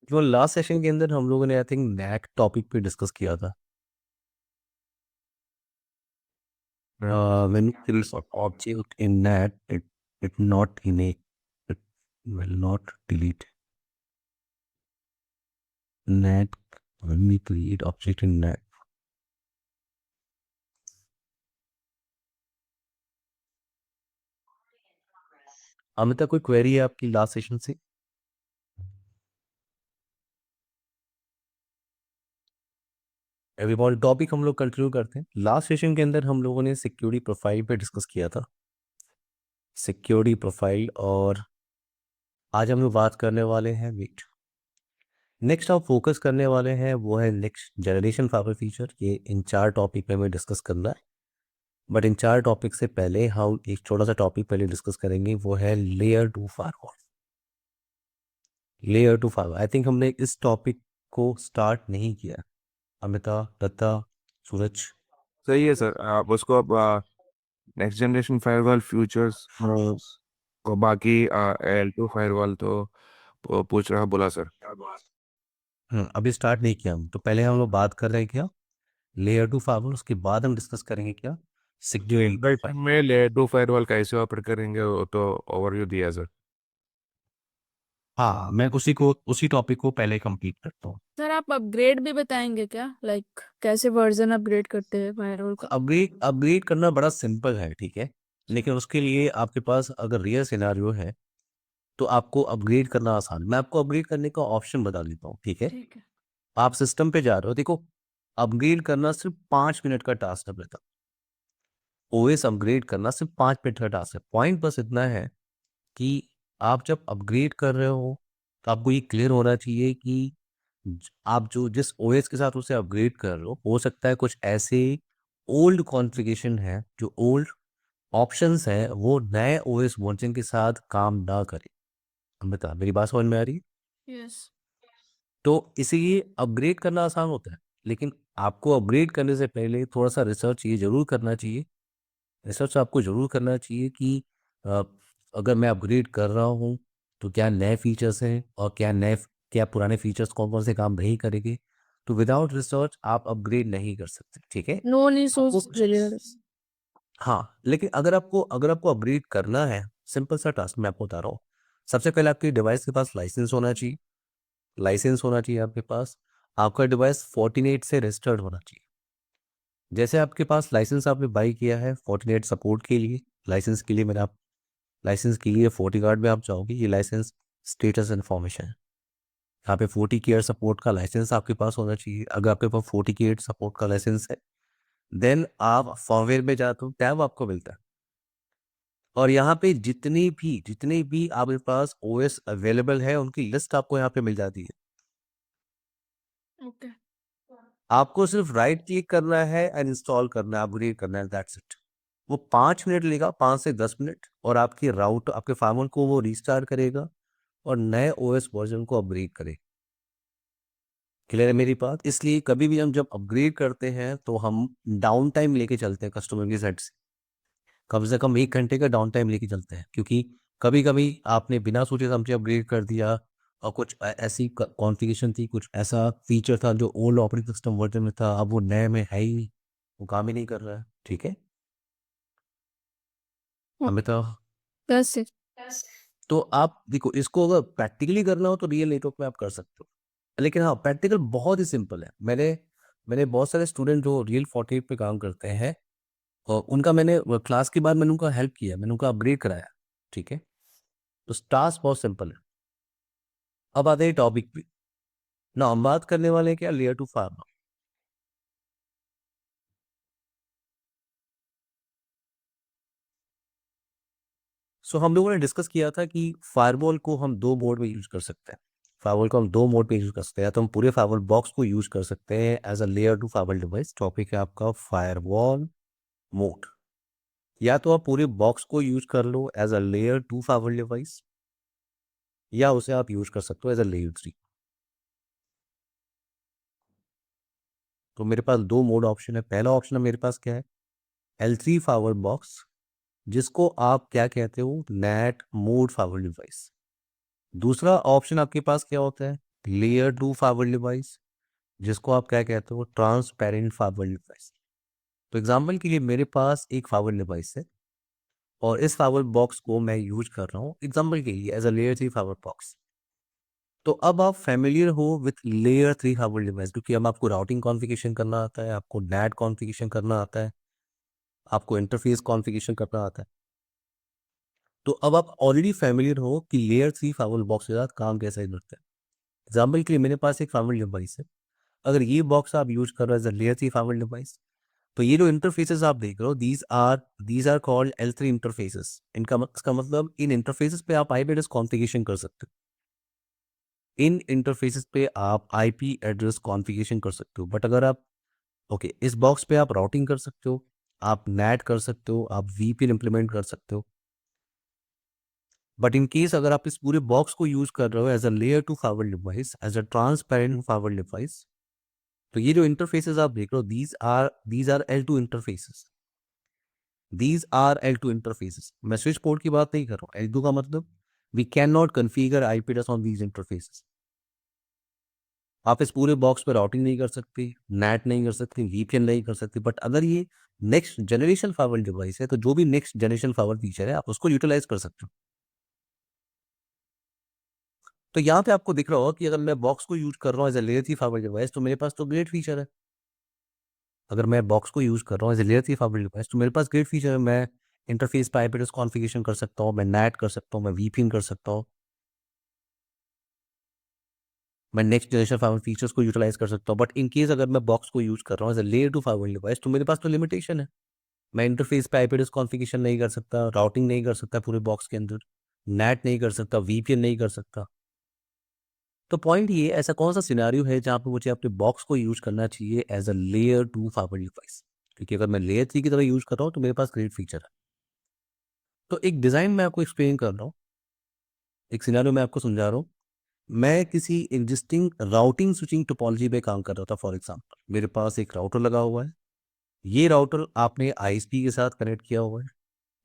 तो last session के अंदर हम लोगों ने आई थिंक नैक टॉपिक पे डिस्कस किया था। When there is an object in NAT, it not innate, it will not delete. NAT, when we create object in NAT. Amita, कोई क्वेरी है आपकी लास्ट सेशन से? एवरीवन, टॉपिक हम लोग continue करते हैं। लास्ट सेशन के अंदर हम लोगों ने सिक्योरिटी प्रोफाइल पे डिस्कस किया था, सिक्योरिटी प्रोफाइल। और आज हम लोग बात करने वाले हैं, वेट, नेक्स्ट आप फोकस करने वाले हैं वो है नेक्स्ट जनरेशन फाइबर फीचर। ये इन 4 टॉपिक पे हमें डिस्कस करना है। बट इन 4 टॉपिक से पहले हम एक छोटा सा टॉपिक पहले डिस्कस करेंगे, वो है layer 2 firewall. Layer 2 firewall, I think हमने इस टॉपिक को स्टार्ट नहीं किया। अमिता, दत्ता, सूरज। सही है सर। आप उसको अब नेक्स्ट जनरेशन फायरवॉल फ्यूचर्स को बाकी L2 फायरवॉल तो पूछ रहा बोला सर। अभी स्टार्ट नहीं किया हम, तो पहले हम लोग बात कर रहे हैं क्या लेयर 2 फायरवॉल, उसके बाद हम डिस्कस करेंगे क्या सिक्योरिटी। में L2 फायरवॉल कैसे ऑपरेट करेंगे वो तो ओवरव्यू दिया सर। हाँ, मैं उसी टॉपिक को पहले कंप्लीट करता हूँ। सर आप अपग्रेड भी बताएंगे क्या, लाइक कैसे वर्जन अपग्रेड करते हैं फायरवॉल का? अपग्रेड अपग्रेड करना बड़ा सिंपल है, ठीक है। लेकिन उसके लिए आपके पास अगर रियल सिनेरियो है तो आपको अपग्रेड करना आसान। मैं आपको अपग्रेड करने का ऑप्शन बता देता हूँ, ठीक है। ठीक है। आप सिस्टम पे जा रहे हो, देखो, अपग्रेड करना सिर्फ 5 मिनट का टास्क है बेटा। ओएस अपग्रेड करना सिर्फ 5 मिनट का टास्क है। पॉइंट बस इतना है कि आप जब अपग्रेड कर रहे हो तो आपको ये क्लियर होना चाहिए कि आप जो जिस ओएस के साथ उसे अपग्रेड कर रहे हो सकता है कुछ ऐसे ओल्ड कॉन्फ़िगरेशन है, जो ओल्ड ऑप्शंस है, वो नए ओएस वर्जन के साथ काम ना करे। हम बता, मेरी बात समझ में आ रही है? यस। तो इसीलिए अपग्रेड करना आसान होता है, लेकिन आपको अपग्रेड करने से पहले थोड़ा सा रिसर्च ये जरूर करना चाहिए। रिसर्च आपको जरूर करना चाहिए कि अ, अगर मैं अपग्रेड कर रहा हूँ तो क्या नए फीचर्स हैं, और क्या पुराने फीचर्स कौन कौन से काम नहीं करेंगे। तो विदाउट रिसर्च आप अपग्रेड नहीं कर सकते, ठीक है। नो नीड सो आपको हाँ, लेकिन अगर आपको अपग्रेड करना है, सिंपल सा टास्क मैं आपको बता रहा हूँ। सबसे पहले आपके डिवाइस के पास लाइसेंस होना चाहिए। लाइसेंस होना चाहिए आपके पास। आपका डिवाइस फोर्टिनेट से रजिस्टर्ड होना चाहिए। जैसे आपके पास लाइसेंस आपने बाई किया है फोर्टिनेट सपोर्ट के लिए, लाइसेंस के लिए मैंने आप लाइसेंस के लिए फोर्टी गार्ड में आप जाओगे, ये लाइसेंस स्टेटस इन्फॉर्मेशन है। यहाँ पे 40 केयर सपोर्ट का लाइसेंस आपके पास होना चाहिए। अगर आपके पास 40 केयर सपोर्ट का लाइसेंस है, देन आप फॉर्मवेयर में जाते हो, टैब आपको मिलता है। और यहाँ पे जितने भी आपके पास ओएस अवेलेबल है उनकी लिस्ट आपको यहाँ पे मिल जाती है। ओके। आपको सिर्फ राइट क्लिक करना है एंड इंस्टॉल करना है, अपग्रेड करना है, दैट्स इट। वो 5 मिनट लेगा, 5 से 10 मिनट, और आपकी राउट आपके फार्मर को वो रीस्टार्ट करेगा और नए ओएस वर्जन को अपग्रेड करेगा। क्लियर है मेरी बात? इसलिए कभी भी हम जब अपग्रेड करते हैं तो हम डाउन टाइम लेके चलते हैं कस्टमर की साइड से। कम से कम 1 घंटे का डाउन टाइम लेके चलते हैं, क्योंकि कभी कभी आपने बिना सोचे समझे अपग्रेड कर दिया और कुछ ऐसी कॉन्फ़िगरेशन थी, कुछ ऐसा फीचर था जो ओल्ड ऑपरेटिंग सिस्टम वर्जन में था, अब वो नए में है ही नहीं, वो काम ही नहीं कर रहा है, ठीक है। Amita, yes sir. तो आप देखो, इसको अगर प्रैक्टिकली करना हो तो रियल नेटवर्क में आप कर सकते हो। लेकिन हाँ, प्रैक्टिकल बहुत ही सिंपल है। मैंने मैंने बहुत सारे स्टूडेंट जो रियल 48 पे काम करते हैं, और उनका मैंने क्लास के बाद मैंने उनका हेल्प किया, मैंने उनका अपग्रेड कराया, ठीक है। तो टास्क बहुत सिंपल है। अब आते हैं टॉपिक पे। ना हम बात करने वाले हैं क्या लेयर 2 फार्मा। सो हम लोगों ने डिस्कस किया था कि फायरवॉल को हम 2 मोड में यूज कर सकते हैं। फायरवॉल को हम 2 मोड पे यूज कर सकते हैं। या तो हम पूरे फायरवॉल बॉक्स को यूज कर सकते हैं as a layer 2 firewall device. Topic है आपका फायरवॉल मोड। या तो आप पूरे बॉक्स को यूज कर लो as a layer 2 firewall device, या उसे आप यूज कर सकते हो एज अ लेयर 3। तो मेरे पास 2 मोड ऑप्शन है। पहला ऑप्शन मेरे पास क्या है, L3 फायरवॉल बॉक्स, जिसको आप क्या कहते हो, नेट मोड फायरवॉल डिवाइस। दूसरा ऑप्शन आपके पास क्या होता है, लेयर 2 फाइबर डिवाइस, जिसको आप क्या कहते हो, ट्रांसपेरेंट फाइबर डिवाइस। तो एग्जाम्पल के लिए मेरे पास एक फाइबर डिवाइस है और इस फाइबर बॉक्स को मैं यूज कर रहा हूँ एग्जाम्पल के लिए as a layer 3 fibre box. तो अब आप फेमिलियर हो विथ लेयर 3 फाइबर डिवाइस, क्योंकि अब आपको राउटिंग कॉन्फ़िगरेशन करना आता है, आपको नेट कॉन्फ़िगरेशन करना आता है, आपको इंटरफेस कॉन्फ़िगरेशन करना आता है। तो अब आप ऑलरेडी फेमिलियर हो कि लेयर 3 फाइबर बॉक्स के साथ काम कैसे करते हैं। एग्जाम्पल के लिए मेरे पास एक फाइबर डिवाइस है, अगर ये बॉक्स आप यूज कर रहे हो as a layer 3 fibre device, तो ये जो इंटरफेसेस आप देख रहे हो these are called L3 interfaces. इसका मतलब इन इंटरफेसेस पे आप आईपी एड्रेस कॉन्फ़िगरेशन कर सकते हो, इन इंटरफेसेस पे आप आईपी एड्रेस कॉन्फ़िगरेशन कर सकते हो। बट अगर आप इस बॉक्स पे आप राउटिंग कर सकते हो, आप नेट कर सकते हो, आप वीपीएन इंप्लीमेंट कर सकते हो। बट इन केस अगर आप इस पूरे बॉक्स को यूज कर रहे हो as a layer 2 fibre device, as a transparent fibre device, तो ये जो इंटरफेसेस आप देख रहे हो these are L2 interfaces. These are L2 interfaces. मैं स्विच पोर्ट की बात नहीं कर रहा हूँ। L2 का मतलब we can not configure IP address on these interfaces. आप इस पूरे बॉक्स पे राउटिंग नहीं कर सकते, नेट नहीं कर सकते, वीपीएन नहीं कर सकते। बट अगर ये नेक्स्ट जनरेशन फाइबर डिवाइस है, तो जो भी नेक्स्ट जनरेशन फाइबर फीचर है आप उसको यूटिलाइज कर सकते हो। तो यहाँ पे आपको दिख रहा होगा कि अगर मैं बॉक्स को यूज कर रहा हूँ as a layer 3 fibre device, तो मेरे पास तो ग्रेट फीचर है। अगर मैं बॉक्स को यूज कर रहा हूँ as a layer 3 fibre device, तो मेरे पास ग्रेट फीचर है। मैं इंटरफेस पे आईपी एड्रेस कॉन्फ़िगरेशन कर सकता हूँ, मैं नेट कर सकता हूँ, मैं वीपीएन कर सकता हूँ, मैं नेक्स्ट जनरेशन फाइबर फीचर्स को यूटिलाइज कर सकता हूँ। बट इन केस अगर मैं बॉक्स को यूज कर रहा हूँ as a layer 2 fibre device, तो मेरे पास तो लिमिटेशन है। मैं इंटरफेस पे आईपी एड्रेस कॉन्फ़िगरेशन नहीं कर सकता, राउटिंग नहीं कर सकता पूरे बॉक्स के अंदर, नेट नहीं कर सकता, वीपीएन नहीं कर सकता। तो पॉइंट ये, ऐसा कौन सा सिनेरियो है जहाँ पे मुझे अपने बॉक्स को यूज करना चाहिए as a layer 2 fibre device, क्योंकि अगर मैं लेयर 3 की तरह यूज कर रहा हूँ तो मेरे पास ग्रेट फीचर है। तो एक डिज़ाइन मैं आपको एक्सप्लेन कर रहा हूँ, एक सिनेरियो मैं आपको समझा रहा हूँ। मैं किसी एग्जिस्टिंग राउटिंग स्विचिंग टोपोलॉजी पे काम कर रहा था। फॉर एग्जांपल मेरे पास एक राउटर लगा हुआ है, ये राउटर आपने आईएसपी के साथ कनेक्ट किया हुआ है।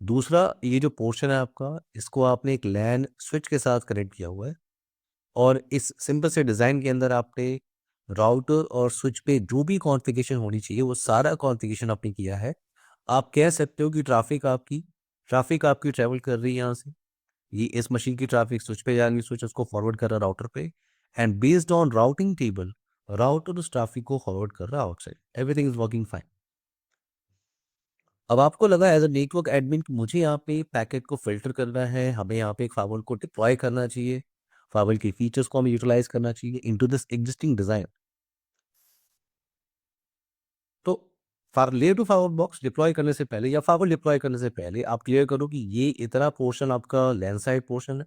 दूसरा, ये जो पोर्शन है आपका, इसको आपने एक लैन स्विच के साथ कनेक्ट किया हुआ है। और इस सिंपल से डिज़ाइन के अंदर आपने राउटर और स्विच पे जो भी कॉन्फ़िगरेशन होनी चाहिए वो सारा कॉन्फ़िगरेशन आपने किया है। आप कह सकते हो कि ट्रैफ़िक आपकी ट्रैवल कर रही है यहाँ से। ये इस मशीन की ट्रैफ़िक स्विच पे जा रही है, स्विच उसको फॉरवर्ड कर रहा है राउटर पे, and based on routing table router उस ट्रैफ़िक को फॉरवर्ड कर रहा है outside. Everything is working fine. अब आपको लगा एज अ नेटवर्क एडमिन कि मुझे यहाँ पे पैकेट को फिल्टर करना है, हमें यहाँ पे एक फाइबर को डिप्लॉय करना चाहिए, फाइबर के फीचर्स को हमें यूटिलाइज करना चाहिए इनटू दिस एग्जिस्टिंग डिजाइन। तो layer two fibre box deploy करने से पहले या फाइबर डिप्लॉय करने से पहले आप क्लियर करो कि ये इतना पोर्शन आपका लैंड साइड पोर्शन है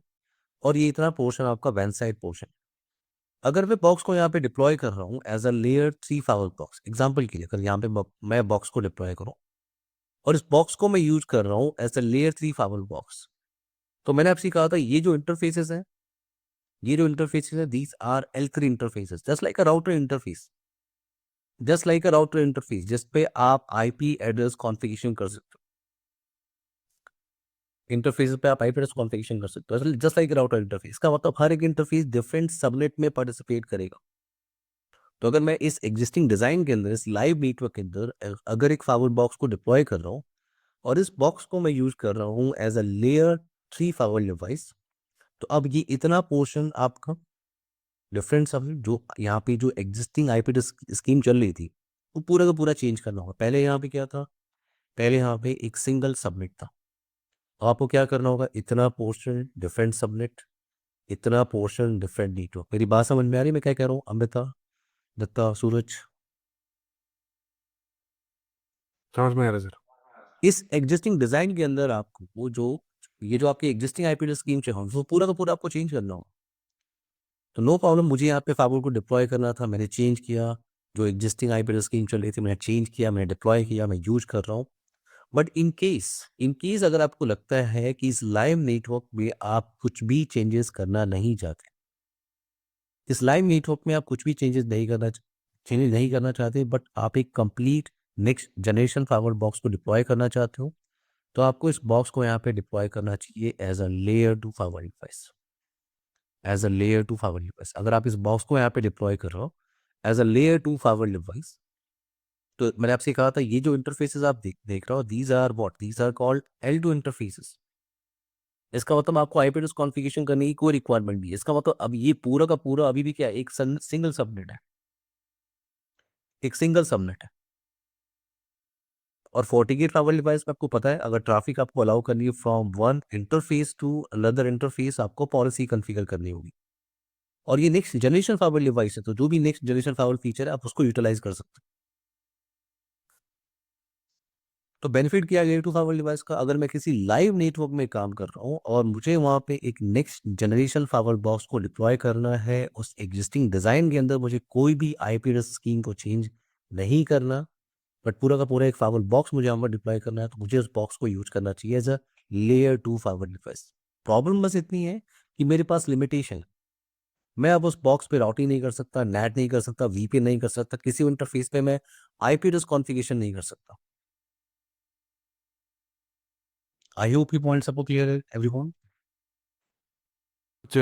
और ये इतना पोर्शन आपका वैन साइड पोर्शन है। अगर मैं बॉक्स को यहाँ पे डिप्लॉय कर रहा हूँ as a layer 3 fibre box, example के लिए अगर यहाँ पे मैं बॉक्स को डिप्लॉय करूँ और इस बॉक्स को मैं यूज कर रहा हूँ as a layer 3 fibre box, तो मैंने आपसे कहा था ये जो इंटरफेसेस है these are L3 interfaces, just like a router interface जिस पे आप आईपी एड्रेस कॉन्फ़िगरेशन कर सकते हो। इंटरफेस पे आप आईपी एड्रेस कॉन्फ़िगरेशन कर सकते हो जस्ट लाइक राउटर इंटरफेस। का मतलब हर एक इंटरफेस डिफरेंट सबनेट में पार्टिसिपेट करेगा। तो अगर मैं इस एग्जिस्टिंग डिजाइन के अंदर, इस लाइव नेटवर्क के अंदर अगर एक फाइबर बॉक्स को डिप्लॉय कर रहा हूँ और इस बॉक्स को मैं यूज कर रहा हूँ as a layer 3 fibre device, तो अब ये इतना पोर्शन आपका डिफरेंट सब जो यहाँ पे जो एग्जिस्टिंग आईपी स्कीम चल रही थी वो पूरा का पूरा चेंज करना होगा। पहले यहाँ पे क्या था, पहले यहाँ पे एक सिंगल सबनेट था। अब आपको क्या करना होगा, इतना पोर्शन डिफरेंट सबनेट, इतना पोर्शन डिफरेंट नेटवर्क। मेरी बात समझ में आ रही है मैं क्या कह रहा हूँ? अमृता, दत्ता, सूरज, समझ में आ रहा है सर। इस एग्जिस्टिंग डिजाइन के अंदर आपको वो जो ये जो आपकी एग्जिस्टिंग आईपी स्कीम है वो पूरा का पूरा आपको चेंज करना होगा। तो नो प्रॉब्लम, मुझे यहाँ पे फाइबर को डिप्लॉय करना था, मैंने चेंज किया। जो एग्जिस्टिंग आईपी स्कीम चल रही थी मैंने चेंज किया, मैंने डिप्लॉय किया, मैं यूज कर रहा हूँ। बट इन केस अगर आपको लगता है कि इस लाइव नेटवर्क में आप कुछ भी चेंजेस करना नहीं चाहते, इस लाइव नेटवर्क में आप कुछ भी चेंजेस नहीं करना चाहते, बट आप एक complete next generation fibre box को डिप्लॉय करना चाहते हो, तो आपको इस बॉक्स को यहाँ पे डिप्लॉय करना चाहिए as a layer 2 fibre device. As a layer 2 fibre device. अगर आप इस बॉक्स को यहाँ पे डिप्लॉय कर रहे हो as a layer 2 fibre device, तो मैंने आपसे कहा था ये जो इंटरफेसेस आप देख रहे हो, these are what, these are called L2 interfaces. इसका मतलब आपको आईपी एड्रेस कॉन्फ़िगरेशन करने की कोई रिक्वायरमेंट नहीं है। इसका मतलब अब ये पूरा का पूरा अभी भी क्या है, एक सिंगल सबनेट है, एक सिंगल सबनेट है। और FortiGate फाइबर डिवाइस में आपको पता है, अगर ट्रैफिक आपको अलाउ करनी है from one interface to another interface, आपको पॉलिसी कॉन्फ़िगर करनी होगी। और ये नेक्स्ट जनरेशन फाइबर डिवाइस है, तो जो भी नेक्स्ट जनरेशन फाइबर फीचर है आप उसको यूटिलाइज कर सकते हैं। तो बेनिफिट क्या है लेयर 2 फाइबर डिवाइस का, अगर मैं किसी लाइव नेटवर्क में काम कर रहा हूँ और मुझे वहाँ पे एक नेक्स्ट जनरेशन फाइबर बॉक्स को डिप्लॉय करना है, उस एग्जिस्टिंग डिज़ाइन के अंदर मुझे कोई भी आईपी एड्रेस स्कीम को चेंज नहीं करना, बट पूरा का पूरा एक फाइबर बॉक्स मुझे वहाँ पर डिप्लॉय करना है, तो मुझे उस बॉक्स को यूज करना चाहिए as a layer 2 fibre device. Problem बस इतनी है कि मेरे पास लिमिटेशन है। मैं अब उस बॉक्स पे राउटिंग नहीं कर सकता, नेट नहीं कर सकता, वीपीएन नहीं कर सकता, किसी इंटरफेस पे मैं आईपी एड्रेस कॉन्फ़िगरेशन नहीं कर सकता। आई होप यू पॉइंट्स आपको क्लियर है एवरीवन। कुछ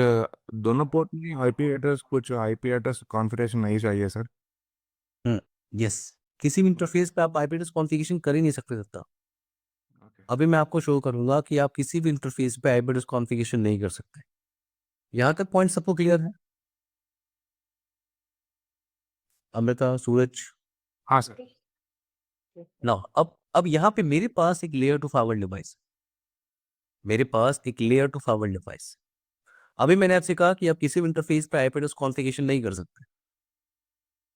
दोनों पोर्ट में आईपी एड्रेस, कुछ आईपी एड्रेस कॉन्फ़िगरेशन नहीं चाहिए सर। यस, किसी भी इंटरफेस पे आप आईपी एड्रेस कॉन्फ़िगरेशन कर ही नहीं सकते सकता। अभी मैं आपको शो करूंगा कि आप किसी भी इंटरफेस पे आईपी एड्रेस कॉन्फ़िगरेशन नहीं कर सकते। यहाँ तक पॉइंट सबको क्लियर है? अमृता, सूरज। हाँ सर। ना अब यहाँ पे मेरे पास एक लेयर 2 फाइबर डिवाइस, मेरे पास एक लेयर 2 फाइबर डिवाइस। अभी मैंने आपसे कहा कि आप किसी भी इंटरफेस पे आईपी एड्रेस कॉन्फ़िगरेशन नहीं कर सकते।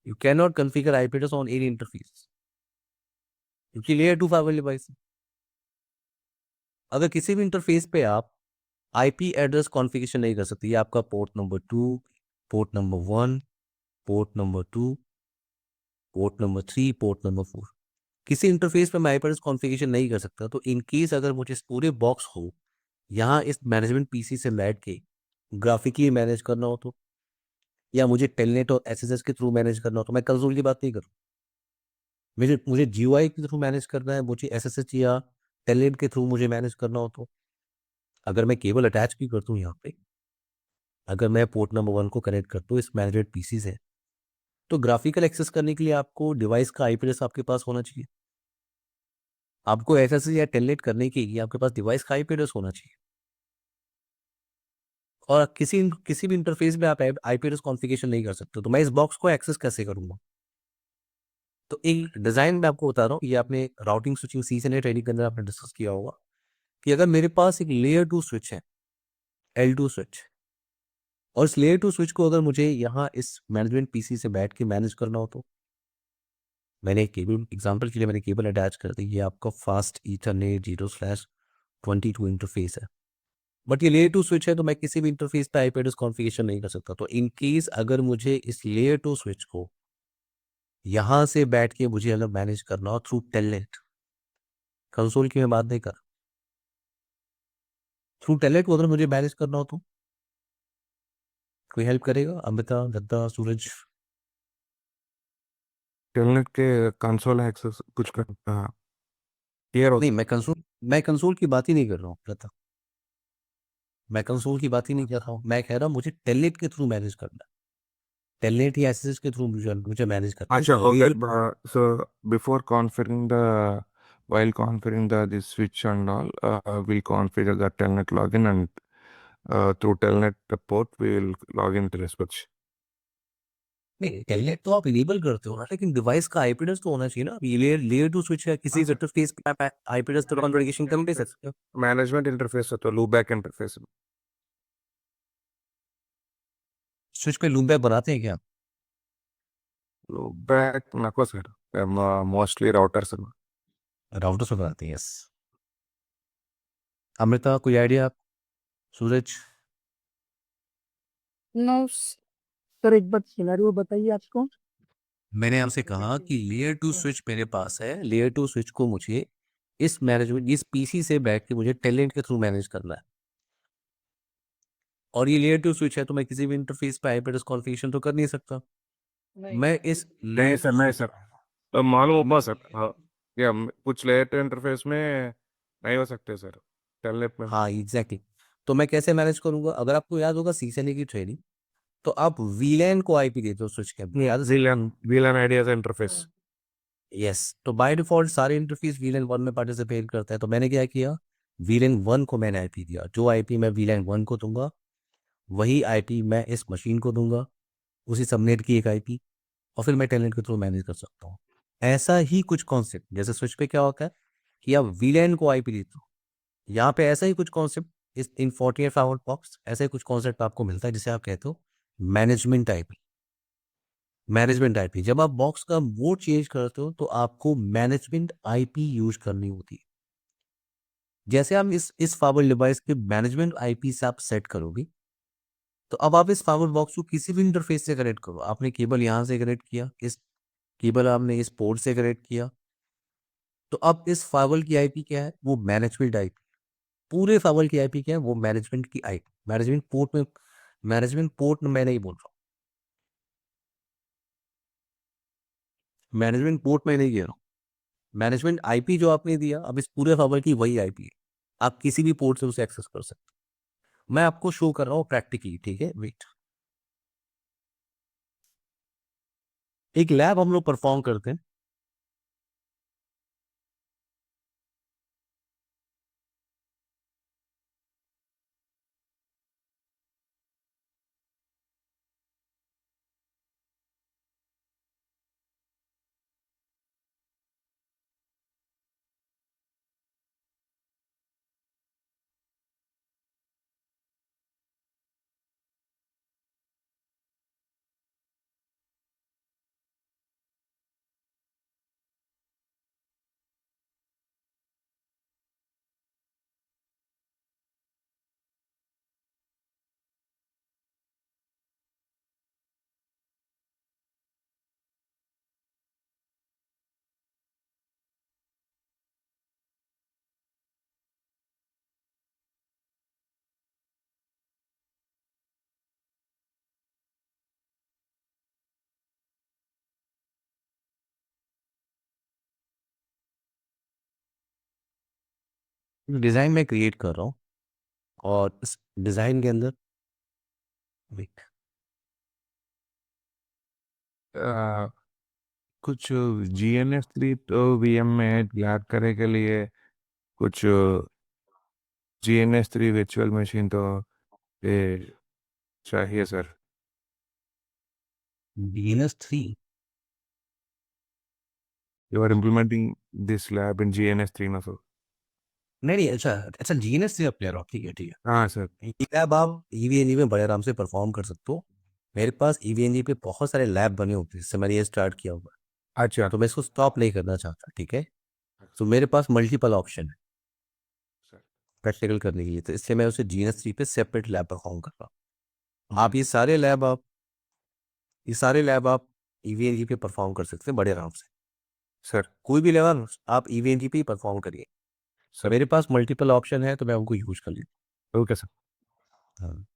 You can not configure IP address on any interface, क्योंकि लेयर 2 फाइबर डिवाइस है। अगर किसी भी इंटरफेस पे आप आईपी एड्रेस कॉन्फ़िगरेशन नहीं कर सकते, ये आपका port number 2, port number 1, port number 2, port number 3, port number 4, किसी इंटरफेस पे मैं आईपी एड्रेस कॉन्फ़िगरेशन नहीं कर सकता, तो इन केस अगर मुझे इस पूरे बॉक्स को यहाँ इस मैनेजमेंट पीसी से बैठ के ग्राफिकली मैनेज करना हो तो, या मुझे टेलनेट और एसएसएस के थ्रू मैनेज करना हो, तो मैं कंसोल की बात नहीं कर रहा हूँ। मुझे मुझे जीयूआई के थ्रू मैनेज करना है, मुझे एसएसएच या टेलनेट के थ्रू मुझे मैनेज करना हो, तो अगर मैं केबल अटैच भी करता हूँ यहाँ पे, अगर मैं पोर्ट नंबर 1 को कनेक्ट करता हूँ इस मैनेजमेंट पीसी से, तो ग्राफिकल एक्सेस करने के लिए आपको डिवाइस का आईपी एड्रेस आपके पास होना चाहिए। आपको एसएसएच या टेलनेट करने के लिए आपके पास डिवाइस का आईपी एड्रेस होना चाहिए। और किसी भी इंटरफेस में आप आईपी एड्रेस कॉन्फ़िगरेशन नहीं कर सकते, तो मैं इस बॉक्स को एक्सेस कैसे करूंगा? तो एक डिजाइन मैं आपको बता रहा हूँ, ये आपने राउटिंग स्विचिंग सीसेनेट ट्रेनिंग के अंदर आपने डिस्कस किया होगा कि अगर मेरे पास एक लेयर 2 स्विच है, L2 स्विच, और इस लेयर 2 स्विच को अगर मुझे यहाँ इस मैनेजमेंट पीसी से बैठ के मैनेज करना हो, तो मैंने एक केबल एग्जांपल के लिए मैंने केबल अटैच कर दी, ये आपका फास्ट ईथरनेट 0/22 इंटरफेस है, बट ये लेयर 2 स्विच है, तो मैं किसी भी इंटरफेस पे आईपी एड्रेस कॉन्फ़िगरेशन नहीं कर सकता। तो इन केस अगर मुझे इस लेयर 2 स्विच को यहाँ से बैठ के मुझे अगर मैनेज करना हो थ्रू टेलनेट, कंसोल की मैं बात नहीं कर, थ्रू टेलनेट को अगर मुझे मैनेज करना हो, तो कोई हेल्प करेगा? अमृता, दत्ता, सूरज। टेलनेट के कंसोल एक्सेस कुछ कर क्लियर हो। नहीं, मैं कंसोल की बात ही नहीं कर रहा हूँ दत्ता, मैं कंसोल की बात ही नहीं कर रहा हूँ। मैं कह रहा हूँ मुझे टेलनेट के थ्रू मैनेज करना है, टेलनेट या एसएसएच के थ्रू मुझे मैनेज करना है। अच्छा, okay. So before configuring the, while configuring the this switch and all, we'll configure the telnet login, and through telnet port we will log into the switch. नहीं, telnet तो आप enable करते हो ना, लेकिन डिवाइस का आईपी एड्रेस तो होना चाहिए ना। ये लेयर 2 स्विच है, किसी इंटरफेस पे आप आईपी एड्रेस तो कॉन्फ़िगरेशन कर नहीं सकते हो। Management interface तो loopback interface. स्विच पे लूपबैक बनाते हैं क्या? Loopback नको sir, mostly routers. राउटर से बनाते हैं, यस। अमृता, कोई आइडिया? सूरज? नो सर, एक बार सिनेरियो बताइए आपको। मैंने आपसे कहा कि लेयर 2 स्विच मेरे पास है, लेयर 2 स्विच को मुझे इस मैनेजमेंट इस पीसी से बैठ के मुझे टेलनेट के थ्रू मैनेज करना है, और ये लेयर 2 स्विच है, तो मैं किसी भी इंटरफेस पे आईपी एड्रेस कॉन्फ़िगरेशन तो कर नहीं सकता। मैं इस नहीं सर, नहीं सर, तो मालूम होगा सर। हाँ, कुछ लेयर इंटरफेस में नहीं हो सकते सर, टेलनेट में। हाँ एग्जैक्टली। तो मैं कैसे मैनेज करूंगा? अगर आपको याद होगा सीसेनी की ट्रेनिंग, तो आप वीलैन को आईपी देते हो स्विच के अंदर। Yeah, VLAN IDS interface. Yes, तो बाय डिफॉल्ट सारे इंटरफेस वीलैन 1 में पार्टिसिपेट करते हैं। तो मैंने क्या किया, वीलैन 1 को मैंने आईपी दिया। जो आईपी मैं वीलैन 1 को दूंगा वही आईपी मैं इस मशीन को दूंगा, उसी सबनेट की एक आईपी, और फिर मैं टेलनेट के थ्रू मैनेज कर सकता हूँ। ऐसा ही कुछ कॉन्सेप्ट जैसे स्विच पे क्या होता है कि आप वीलैन को आईपी देते हो, यहाँ पे ऐसा ही कुछ कॉन्सेप्ट इस इन 48 आवर बॉक्स ऐसा ही कुछ कॉन्सेप्ट आपको मिलता है जिसे आप कहते हो मैनेजमेंट आईपी। मैनेजमेंट आईपी जब आप बॉक्स का मोड चेंज करते हो तो आपको मैनेजमेंट आईपी यूज करनी होती है। जैसे हम इस फाइबर डिवाइस के मैनेजमेंट आईपी से आप सेट करोगे, तो अब आप इस फाइबर बॉक्स को किसी भी इंटरफेस से कनेक्ट करो। आपने केबल यहाँ से कनेक्ट किया, इस केबल आपने इस पोर्ट से कनेक्ट किया, तो अब इस फाइबर की आईपी क्या है, वो मैनेजमेंट आईपी। पूरे फाइबर की आईपी क्या है, वो मैनेजमेंट की आईपी। मैनेजमेंट पोर्ट मैं नहीं बोल रहा हूँ, मैनेजमेंट पोर्ट में नहीं कह रहा हूँ। मैनेजमेंट आईपी जो आपने दिया, अब इस पूरे फाइबर की वही आईपी है। आप किसी भी पोर्ट से उसे एक्सेस कर सकते हो। मैं आपको शो कर रहा हूँ प्रैक्टिकली, ठीक है? वेट, एक लैब हम लोग परफॉर्म करते हैं। डिजाइन में क्रिएट कर रहा हूँ, और इस डिजाइन के अंदर वेट, कुछ GNS3 तो VM में लैब करने के लिए कुछ GNS3 virtual machine तो ये चाहिए sir. DNS3। You are implementing this lab in GNS3 ना सर. नहीं नहीं, अच्छा अच्छा, DNS3 आप ले रहा हो, ठीक है ठीक है। हाँ सर. ये लैब आप EVNG में बड़े आराम से परफॉर्म कर सकते हो। मेरे पास EVNG पे बहुत सारे लैब बने होते हैं जिससे मैंने ये स्टार्ट किया हुआ है, अच्छा तो मैं इसको स्टॉप नहीं करना चाहता, ठीक है? तो मेरे पास मल्टीपल ऑप्शन है सर. प्रैक्टिकल करने के लिए, तो इसलिए मैं उसे GNS3 पे सेपरेट लैब परफॉर्म कर रहा हूँ। आप ये सारे लैब आप EVNG पे परफॉर्म कर सकते हैं बड़े आराम से। सर. कोई भी लेवल आप EVNG पे ही परफॉर्म करिए। सर. मेरे पास मल्टीपल ऑप्शन है तो मैं उनको यूज कर लेता ओके सर. हूँ। हाँ,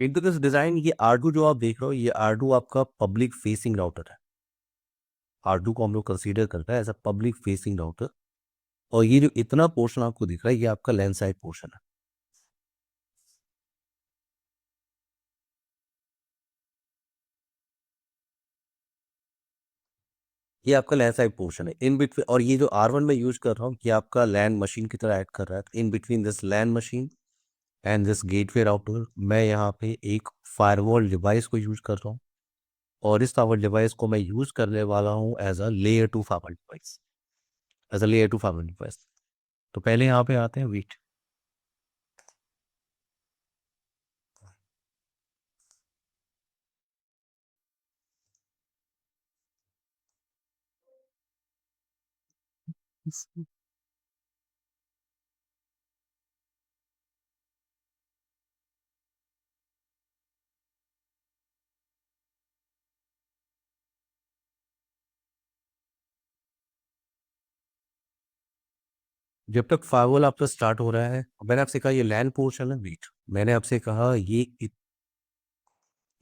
into this डिजाइन, ये R2 जो आप देख रहे हो, ये R2 आपका पब्लिक फेसिंग राउटर है। R2 को हम लोग कंसीडर करता है as a public facing router, और ये जो इतना पोर्शन आपको दिख रहा है ये आपका लैंड साइड पोर्शन है। ये आपका लैंड साइड पोर्शन है इन बिटवीन, और ये जो R1 में यूज कर रहा हूँ ये आपका लैंड मशीन की तरह ऐड कर रहा है। In between this land machine and this gateway router मैं यहाँ पे एक फायरवॉल डिवाइस को यूज कर रहा हूँ, और इस फायरवॉल डिवाइस को मैं यूज करने वाला हूँ as a layer 2 firewall device, as a layer 2 firewall device. तो पहले यहाँ पे आते हैं वेट, जब तक फायरवॉल आपका स्टार्ट हो रहा है, मैंने आपसे कहा ये लैन पोर्शन है वेट, मैंने आपसे कहा ये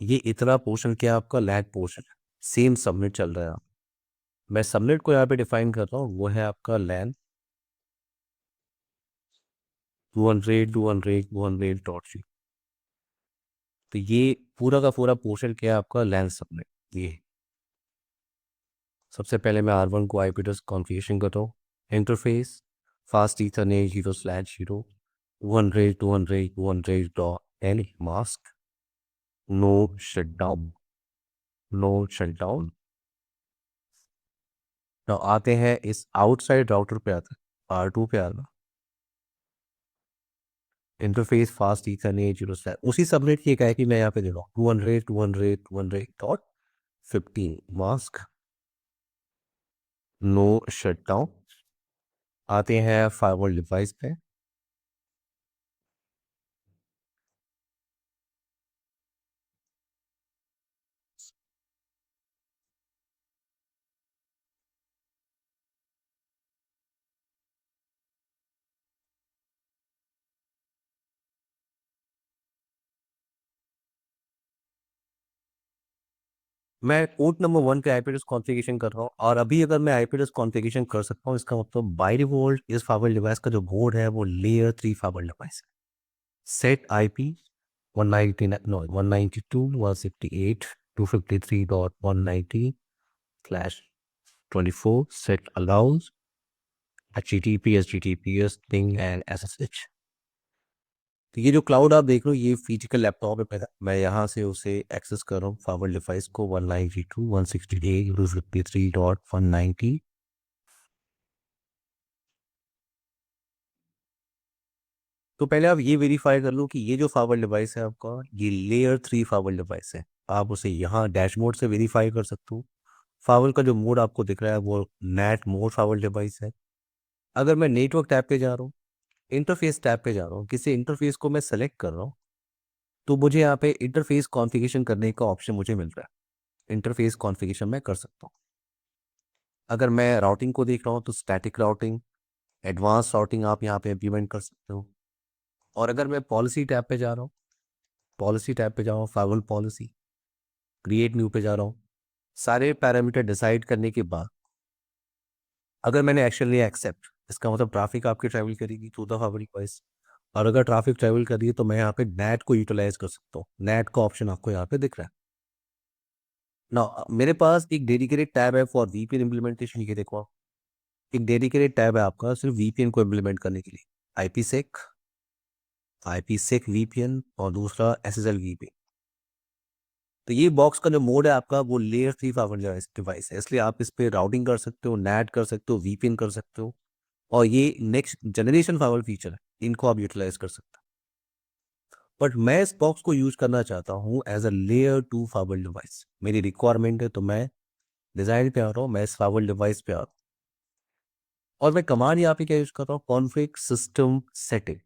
ये इतना पोर्शन क्या आपका लैग पोर्शन है, सेम सबनेट चल रहा है। मैं सबनेट को यहाँ पे डिफाइन कर रहा हूँ, वो है आपका लैन 200.200.200.3। तो ये पूरा का पूरा पोर्शन क्या है आपका लैन सबनेट। ये सबसे पहले मैं R1 को IP एड्रेस कॉन्फ़िगरेशन करता हूँ। Interface fast ethernet 0/0 200.200.200.10 mask no shutdown तो आते हैं इस आउटसाइड राउटर पे आते हैं R2 पे आना। इंटरफेस फास्ट ईथरनेट 0/0 उसी सबनेट की एक है कि मैं यहाँ पे दे रहा हूँ 200.200.200.15 मास्क नो शटडाउन। आते हैं फायरवॉल डिवाइस पे। मैं पोर्ट नंबर 1 पे आईपी एड्रेस कॉन्फ़िगरेशन कर रहा हूँ, और अभी अगर मैं आईपी एड्रेस कॉन्फ़िगरेशन कर सकता हूँ, इसका मतलब बाय डिफ़ॉल्ट इस फायरवॉल डिवाइस का जो मोड है वो लेयर 3 फायरवॉल डिवाइस है। Set IP 192.168.253.190/24 set allows HTTP HTTPS ping and SSH। तो ये जो क्लाउड आप देख रहे हो ये फिजिकल लैपटॉप है मेरा, मैं यहाँ से उसे एक्सेस कर रहा हूँ फायरवॉल डिवाइस को 192.168.253.190। तो पहले आप ये वेरीफाई कर लो कि ये जो फायरवॉल डिवाइस है आपका ये लेयर 3 फायरवॉल डिवाइस है। आप उसे यहाँ डैशबोर्ड से वेरीफाई कर सकते हो। फायरवॉल का जो मोड आपको दिख रहा है वो नेट मोड फायरवॉल डिवाइस है। अगर मैं नेटवर्क टैब पे जा रहा हूँ, इंटरफेस टैब पे जा रहा हूँ, किसी इंटरफेस को मैं सेलेक्ट कर रहा हूँ, तो मुझे यहाँ पे इंटरफेस कॉन्फ़िगरेशन करने का ऑप्शन मुझे मिल रहा है। इंटरफेस कॉन्फ़िगरेशन मैं कर सकता हूँ। अगर मैं राउटिंग को देख रहा हूँ तो स्टैटिक राउटिंग, एडवांस राउटिंग आप यहाँ पे इम्प्लीमेंट कर सकते हो। और अगर मैं पॉलिसी टैब पे जा रहा हूँ, पॉलिसी टैब पे जाऊँ, फायरवॉल पॉलिसी, क्रिएट न्यू पे जा रहा हूँ, सारे पैरामीटर डिसाइड करने के बाद अगर मैंने एक्शन लिया एक्सेप्ट, इसका मतलब ट्रैफिक आपकी ट्रैवल करेगी टू द फायरवॉल डिवाइस। और अगर ट्रैफिक ट्रैवल कर रही है तो मैं यहाँ पे नेट को यूटिलाइज कर सकता हूँ। नेट का ऑप्शन आपको यहाँ पे दिख रहा है ना। मेरे पास एक डेडिकेटेड टैब है फॉर वीपीएन इम्प्लीमेंटेशन। ये देखो आप, एक डेडिकेटेड टैब है आपका सिर्फ वीपीएन को इम्प्लीमेंट करने के लिए। आईपीसेक वीपीएन और दूसरा एसएसएल वीपीएन। तो ये बॉक्स का जो मोड है आपका वो लेयर 3 फायरवॉल डिवाइस है, इसलिए आप इस पे राउटिंग कर सकते हो, नेट कर सकते हो, वीपीएन कर सकते हो, और ये नेक्स्ट जनरेशन फायरवॉल फीचर है, इनको आप यूटिलाइज कर सकते हो। बट मैं इस बॉक्स को यूज करना चाहता हूँ as a layer 2 firewall device. मेरी रिक्वायरमेंट है, तो मैं डिजाइन पे आ रहा हूँ, मैं इस फायरवॉल डिवाइस पे आ रहा हूँ, और मैं कमांड यहाँ पे क्या यूज कर रहा हूँ, कॉन्फिग सिस्टम सेटिंग।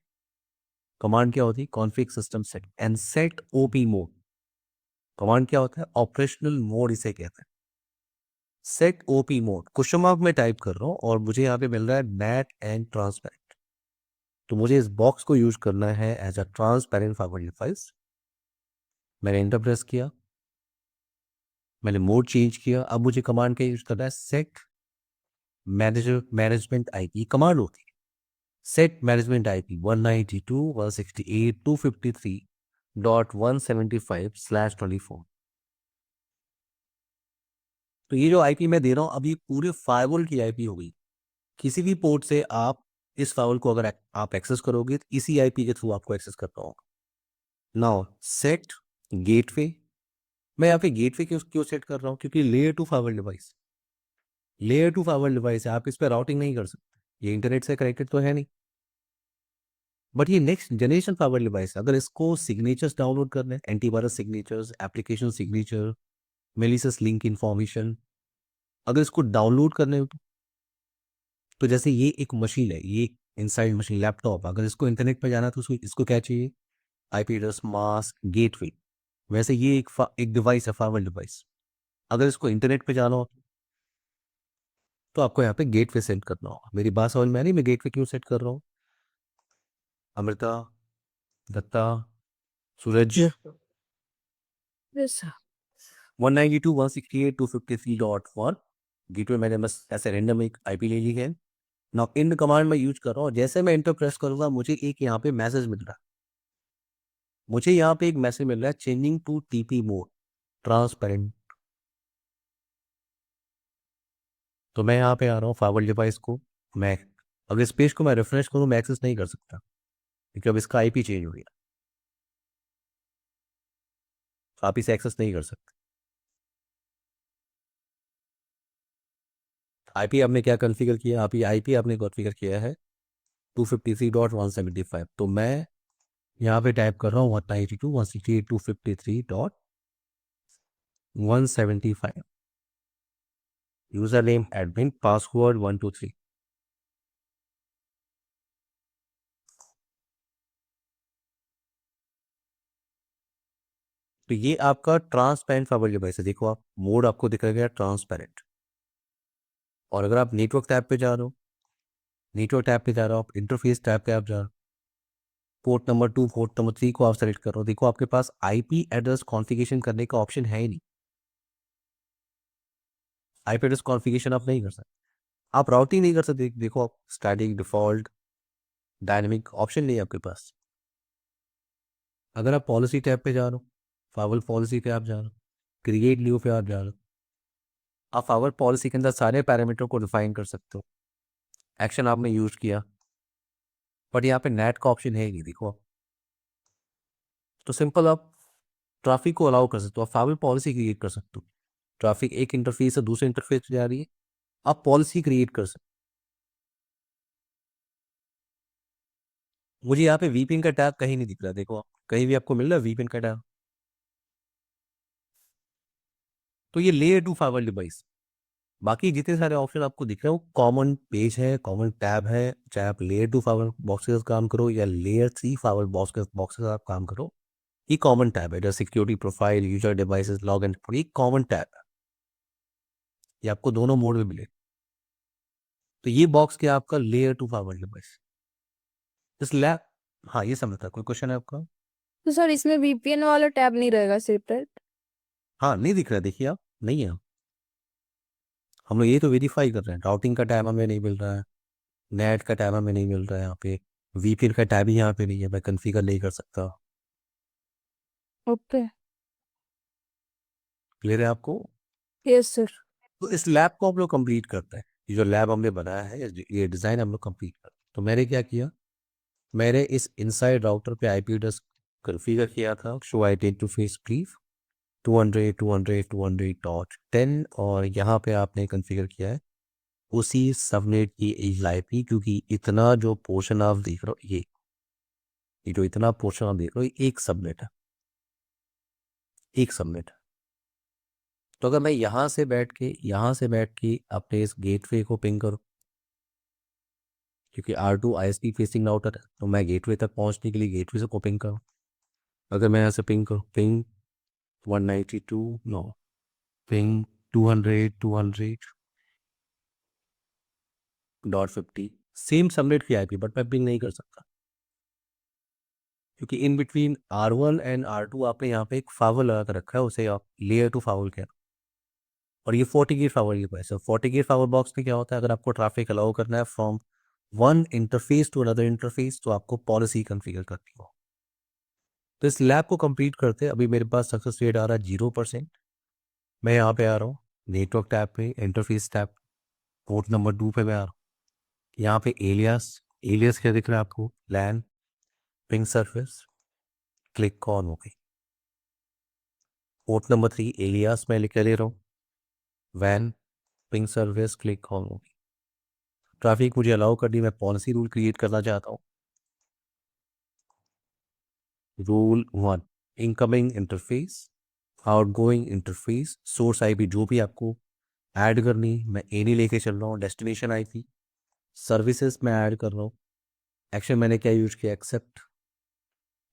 कमांड क्या होती है, config system set and set OP mode. Command क्या होता है, ऑपरेशनल मोड इसे कहते हैं। Set OP mode question mark में टाइप कर रहा हूँ और मुझे यहाँ पे मिल रहा है नेट एंड ट्रांसपेरेंट। तो मुझे इस बॉक्स को यूज करना है as a transparent firewall device. मैंने एंटर प्रेस किया, मैंने मोड चेंज किया। अब मुझे कमांड का यूज करना है सेट मैनेजमेंट आईपी। कमांड होती है सेट मैनेजमेंट आईपी 192.168.253.175/24। तो ये जो आईपी मैं दे रहा हूँ अभी पूरे फायरवॉल की आईपी हो गई। किसी भी पोर्ट से आप इस फायरवॉल को अगर आप एक्सेस करोगे तो इसी आईपी के थ्रू आपको एक्सेस कर पाओगे। Now set gateway. मैं यहाँ पे गेटवे क्यों सेट कर रहा हूँ, क्योंकि layer 2 firewall device, layer 2 firewall device है, आप इस पर राउटिंग नहीं कर सकते, ये इंटरनेट से कनेक्टेड तो है नहीं। बट ये नेक्स्ट जनरेशन फायरवॉल डिवाइस है। अगर इसको सिग्नेचर्स डाउनलोड करने, antivirus signatures, application signature, malicious link information, अगर इसको डाउनलोड करने हो तो जैसे ये एक मशीन है, ये इनसाइड मशीन लैपटॉप, अगर इसको इंटरनेट पर जाना तो इसको क्या चाहिए, आईपी एड्रेस, मास्क, गेटवे। वैसे ये एक डिवाइस है, फायरवॉल डिवाइस। अगर इसको इंटरनेट पे जाना हो तो आपको यहाँ पे गेटवे सेट करना होगा। मेरी बात समझ में आ रही, मैं गेटवे क्यों सेट कर रहा हूँ। Amrita, Datta, Suraj, yes sir 192.168.253.1 gateway मैंने बस ऐसे रैंडम एक आईपी ले ली है। नाउ इन कमांड मैं यूज कर रहा हूँ, जैसे मैं इंटर प्रेस करूंगा मुझे एक यहाँ पे मैसेज मिल रहा है, मुझे यहाँ पे एक मैसेज मिल रहा है changing to TP mode transparent. तो मैं यहाँ पे आ रहा हूँ फाइबर डिवाइस को, मैं अगर इस पेज को मैं रिफ्रेश करूँ मैं एक्सेस नहीं कर सकता क्योंकि अब इसका आईपी चेंज हो गया, तो आप इसे एक्सेस नहीं कर सकते। आईपी आपने क्या कॉन्फ़िगर किया, आईपी आपने कॉन्फ़िगर किया है 253.175, तो मैं यहाँ पे टाइप कर रहा हूँ 192.168.253.175, यूजर नेम एडमिन, पासवर्ड 123। तो ये आपका ट्रांसपेरेंट फाइबर डिवाइस है, देखो आप मोड आपको दिख रहा है ट्रांसपेरेंट। और अगर आप नेटवर्क टैब पे जा रहे हो, नेटवर्क टैब पे जा रहे हो, आप इंटरफेस टैब पे आप जा रहे हो, पोर्ट नंबर 2 पोर्ट नंबर 3 को आप सेलेक्ट कर रहे हो, देखो आपके पास आईपी एड्रेस कॉन्फ़िगरेशन करने का ऑप्शन है ही नहीं। आईपी एड्रेस कॉन्फ़िगरेशन आप नहीं कर सकते, आप राउटिंग नहीं कर सकते। देखो आप स्टैटिक, डिफॉल्ट, डायनेमिक ऑप्शन नहीं है आपके पास। अगर आप पॉलिसी टैब पे जा रहे हो, फाइबर पॉलिसी पे आप जा रहे हो, क्रिएट न्यू पे आप जा रहे हो, आप फाइबर पॉलिसी के अंदर सारे पैरामीटर को डिफाइन कर सकते हो। एक्शन आपने यूज किया, बट यहाँ पे नेट का ऑप्शन है ही नहीं, देखो आप। तो सिंपल आप ट्रैफिक को अलाउ कर सकते हो, आप फाइबर पॉलिसी क्रिएट कर सकते हो। ट्रैफिक एक इंटरफेस से दूसरे इंटरफेस पे जा रही है, आप पॉलिसी क्रिएट कर सकते हो। मुझे यहाँ पे वीपीएन का टैब कहीं नहीं दिख रहा, देखो आप कहीं भी आपको मिल रहा है वीपीएन का टैब? तो ये लेयर 2 फाइबर डिवाइस, बाकी जितने सारे ऑप्शन आपको दिख रहे हैं वो कॉमन पेज है, कॉमन टैब है। चाहे आप लेयर 2 फाइबर बॉक्स के साथ काम करो या लेयर 3 फाइबर बॉक्स के साथ काम करो, ये कॉमन टैब है। जैसे security profile, user devices, log and ये कॉमन टैब है, ये आपको दोनों मोड में मिले। तो ये बॉक्स क्या आपका लेयर 2 फाइबर डिवाइस इस लैब। हाँ ये समझता, कोई क्वेश्चन है आपका? तो सर इसमें वीपीएन वाला टैब नहीं रहेगा सेपरेट? हाँ नहीं दिख रहा है, देखिए आप, नहीं है। हम लोग ये तो वेरीफाई कर रहे हैं, राउटिंग का टैब हमें नहीं मिल रहा है, नेट का टैब हमें नहीं मिल रहा है, यहाँ पे वीपीएन का टैब ही यहाँ पे नहीं है, मैं कन्फिगर नहीं कर सकता। ओके क्लियर है आपको? यस सर तो इस लैब को हम लोग कंप्लीट करते हैं, ये जो लैब हमने बनाया है, ये डिज़ाइन हम लोग कंप्लीट करते हैं। तो मैंने क्या किया, मैंने इस इनसाइड राउटर पे आईपी एड्रेस कॉन्फ़िगर किया था, शो इंटरफेस ब्रीफ 200.200.200.10, और यहाँ पे आपने कॉन्फ़िगर किया है उसी सबनेट की एज आईपी, क्योंकि इतना जो पोर्शन आप देख रहे हो, ये जो इतना पोर्शन आप देख रहे हो, ये एक सबनेट है, एक सबनेट है। तो अगर मैं यहाँ से बैठ के अपने इस गेटवे को पिंग करूँ, क्योंकि R2 ISP फेसिंग राउटर है, तो मैं गेटवे तक पहुंचने के लिए गेटवे से को पिंग करूँ। अगर मैं यहाँ से पिंग करूँ, ping 192, no, ping 200.200.50, same subnet की आईपी, बट मैं पिंग नहीं कर सकता क्योंकि in between R1 and R2 आपने यहाँ पे एक फाइबर लगा कर रखा है, उसे आप लेयर 2 फाइबर कह रहे हो। और ये 40 गेट फाइबर की वजह से, 40 गेट फाइबर बॉक्स में क्या होता है, अगर आपको ट्रैफिक अलाउ करना है from one interface to another interface, तो आपको पॉलिसी कॉन्फ़िगर करनी हो। तो इस लैब को कंप्लीट करते अभी मेरे पास सक्सेस रेट आ रहा है 0%। मैं यहाँ पे आ रहा हूँ नेटवर्क टैब पे, इंटरफेस टैब, पोर्ट नंबर 2 पे मैं आ रहा हूँ। यहाँ पे एलियस क्या दिख रहा है आपको, लैन पिंग सर्विस, क्लिक ऑन हो गई। पोर्ट नंबर 3 एलियस मैं लिख के ले रहा हूँ, वैन पिंग सर्विस, क्लिक ऑन हो गई। ट्रैफिक मुझे अलाउ करनी, मैं पॉलिसी रूल क्रिएट करना चाहता हूँ। Rule 1, incoming interface, outgoing interface, source IP जो भी आपको ऐड करनी, मैं एनी लेके चल रहा हूँ। डेस्टिनेशन आईपी, सर्विसेज मैं ऐड कर रहा हूँ। एक्शन मैंने क्या यूज किया, एक्सेप्ट,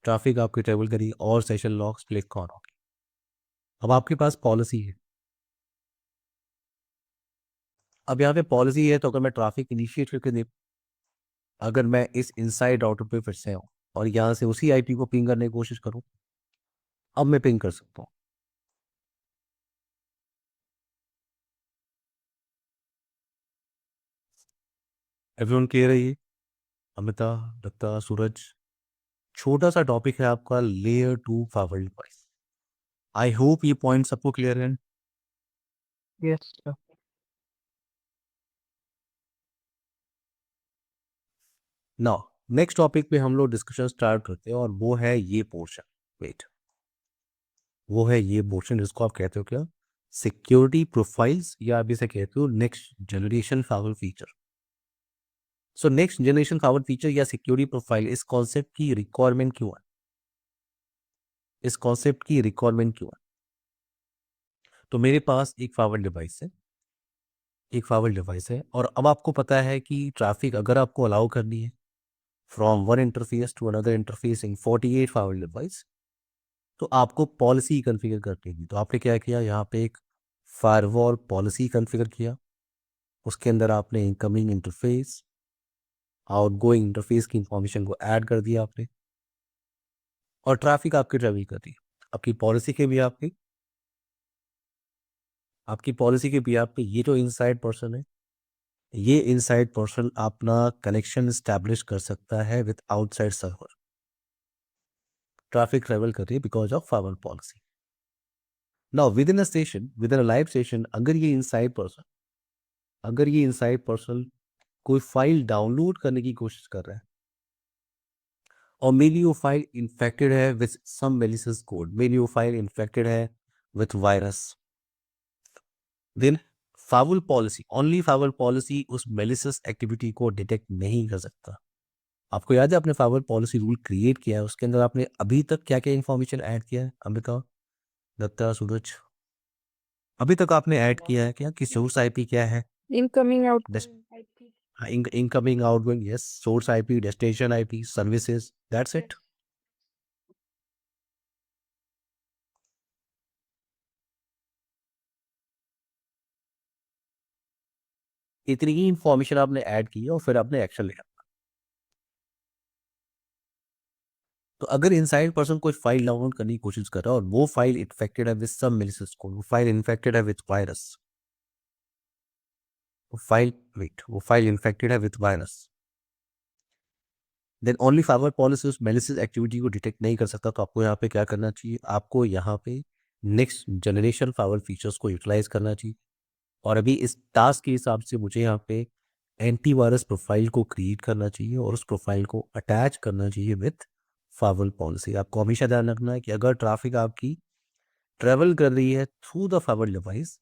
ट्रैफिक आपकी ट्रेवल करी, और सेशन लॉग्स, क्लिक ऑन हो गई। अब आपके पास पॉलिसी है, अब यहाँ पे पॉलिसी है, तो अगर मैं ट्रैफिक इनिशिएट करके दे, अगर मैं इस इनसाइड राउटर पे फिर से आऊँ और यहाँ से उसी आईपी को पिंग करने की कोशिश करूँ, अब मैं पिंग कर सकता हूँ। एवरीवन क्लियर है ये? अमिता, दत्ता, सूरज, छोटा सा टॉपिक है आपका layer 2 fibre device. I hope ये पॉइंट सबको क्लियर है। Yes sir. Now next topic पे हम लोग डिस्कशन स्टार्ट करते हैं और वो है ये पोर्शन। वेट, वो है ये पोर्शन जिसको आप कहते हो क्या? सिक्योरिटी प्रोफाइल्स, या आप इसे कहते हो next generation fibre feature. So next generation fibre feature या सिक्योरिटी प्रोफाइल, इस कॉन्सेप्ट की रिक्वायरमेंट क्यों है? इस कॉन्सेप्ट की रिक्वायरमेंट क्यों है? तो मेरे पास एक फाइबर डिवाइस है, एक फाइबर डिवाइस है, और अब आपको पता है कि ट्रैफिक अगर आपको अलाउ करनी है from one interface to another interface in 48 fibre device, तो आपको पॉलिसी कॉन्फ़िगर करनी होगी। तो आपने क्या किया, यहाँ पे एक फायरवॉल पॉलिसी कॉन्फ़िगर किया। उसके अंदर आपने इनकमिंग इंटरफेस, आउटगोइंग इंटरफेस की इंफॉर्मेशन को ऐड कर दिया आपने, और ट्रैफिक आपकी ट्रैवल कर दी। आपकी पॉलिसी के भी आपकी पॉलिसी के भी आपके ये जो इनसाइड पर्सन है, ये इनसाइड पर्सन अपना कनेक्शन स्टैब्लिश कर सकता है with outside server. Traffic travel कर रही है because of fibre policy. Now with in a station, with in a live station, अगर ये इनसाइड पर्सन कोई फाइल डाउनलोड करने की कोशिश कर रहा है, और मेरी वो फाइल इन्फेक्टेड है विद सम मेलिशियस कोड, मेरी वो फाइल इन्फेक्टेड है with virus, then fibre policy, only fibre policy उस मेलिशियस एक्टिविटी को डिटेक्ट नहीं कर सकता। आपको याद है आपने फाइबर पॉलिसी रूल क्रिएट किया है, उसके अंदर आपने अभी तक क्या क्या इन्फॉर्मेशन ऐड किया है? अमिता, दत्ता, सूरज, अभी तक आपने ऐड किया है क्या कि सोर्स आईपी क्या है? Incoming outgoing incoming outgoing, yes, source IP, destination IP, services, that's it. इतनी ही इंफॉर्मेशन आपने ऐड की है और फिर आपने एक्शन लिया। तो अगर इनसाइड पर्सन कोई फाइल डाउनलोड करने की कोशिश कर रहा है और वो फाइल इन्फेक्टेड है विद सम मेलिशियस कोड, वो फाइल इन्फेक्टेड है विद वायरस, वो फाइल इन्फेक्टेड है with virus, then only fibre policy उस मेलिशियस एक्टिविटी को डिटेक्ट नहीं कर सकता। तो आपको यहाँ पे क्या करना चाहिए? आपको यहाँ पे नेक्स्ट जनरेशन फाइबर फीचर्स को यूटिलाइज करना चाहिए। और अभी इस टास्क के हिसाब से मुझे यहाँ पे एंटीवायरस प्रोफाइल को क्रिएट करना चाहिए और उस प्रोफाइल को अटैच करना चाहिए विथ फाइबर पॉलिसी। आपको हमेशा ध्यान रखना है कि अगर ट्रैफिक आपकी ट्रेवल कर रही है through the fibre device,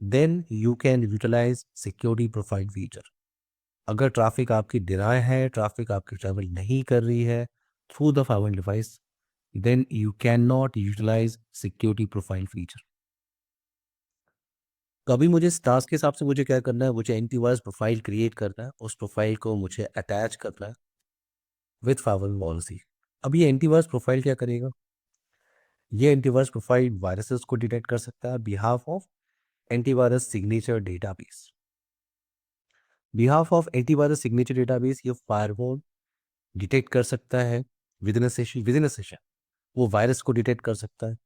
then you can utilize security profile feature. अगर ट्रैफिक आपकी डिनाय है, ट्रैफिक आपकी ट्रेवल नहीं कर रही है through the fibre device, then you can not utilize security profile feature. तो अभी मुझे इस टास्क के हिसाब से मुझे क्या करना है? मुझे एंटीवायरस प्रोफाइल क्रिएट करना है, उस प्रोफाइल को मुझे अटैच करना है विथ फाइबर पॉलिसी। अब ये एंटीवायरस प्रोफाइल क्या करेगा? ये एंटीवायरस प्रोफाइल वायरसेस को डिटेक्ट कर सकता है behalf of antivirus signature database. Behalf of antivirus signature database ये फायरवॉल डिटेक्ट कर सकता है विद इन अ सेशन वो वायरस को डिटेक्ट कर सकता है।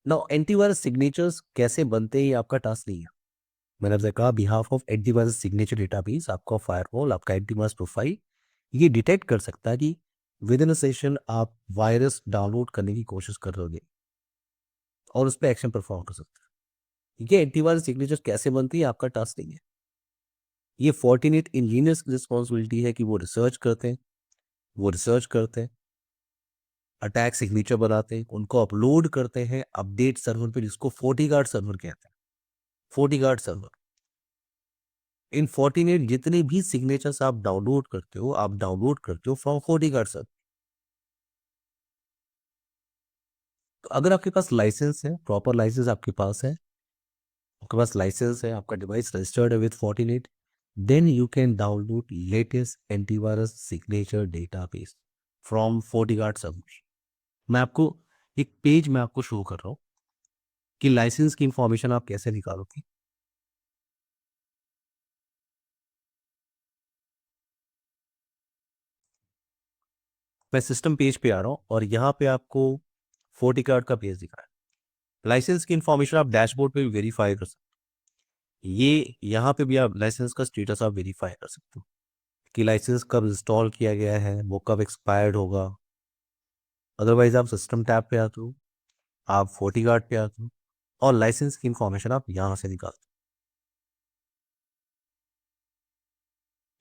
नाउ एंटीवायरस सिग्नेचर्स कैसे बनते हैं ये आपका टास्क नहीं है। मैंने आपसे कहा behalf of antivirus signature database, आपका फायरवॉल, आपका एंटीवायरस प्रोफाइल ये डिटेक्ट कर सकता है कि विद इन अ सेशन आप वायरस डाउनलोड करने की कोशिश कर रहे हो और उस पर एक्शन परफॉर्म कर सकता है। ये एंटीवायरस सिग्नेचर कैसे बनती है आपका टास्क नहीं है। ये फॉर्टिनेट इंजीनियर्स की रिस्पॉन्सिबिलिटी है कि वो रिसर्च करते हैं, अटैक सिग्नेचर बनाते हैं, उनको अपलोड करते हैं अपडेट सर्वर पे, जिसको फोर्टीगार्ड सर्वर कहते हैं। फोर्टीगार्ड सर्वर, इन फोर्टिनेट जितने भी सिग्नेचर्स आप डाउनलोड करते हो फ्रॉम फोर्टीगार्ड सर्वर। तो अगर आपके पास लाइसेंस है, प्रॉपर लाइसेंस आपके पास है, आपके पास लाइसेंस है, आपका डिवाइस रजिस्टर्ड है with Fortinet, then you can download latest antivirus signature database from FortiGuard server. मैं आपको एक पेज में आपको शो कर रहा हूँ कि लाइसेंस की इंफॉर्मेशन आप कैसे निकालोगे। मैं सिस्टम पेज पे आ रहा हूँ और यहाँ पे आपको फोर्टीगार्ड का पेज दिखा है। लाइसेंस की इंफॉर्मेशन आप डैशबोर्ड पे भी वेरीफाई कर सकते ये यहाँ पे भी आप लाइसेंस का स्टेटस आप वेरीफाई कर सकते हो कि लाइसेंस कब इंस्टॉल किया गया है, वो कब एक्सपायर्ड होगा। अदरवाइज आप सिस्टम टैब पे आते हो, आप फोर्टीगार्ड पे आते हो और लाइसेंस की इंफॉर्मेशन आप यहाँ से निकालते हो।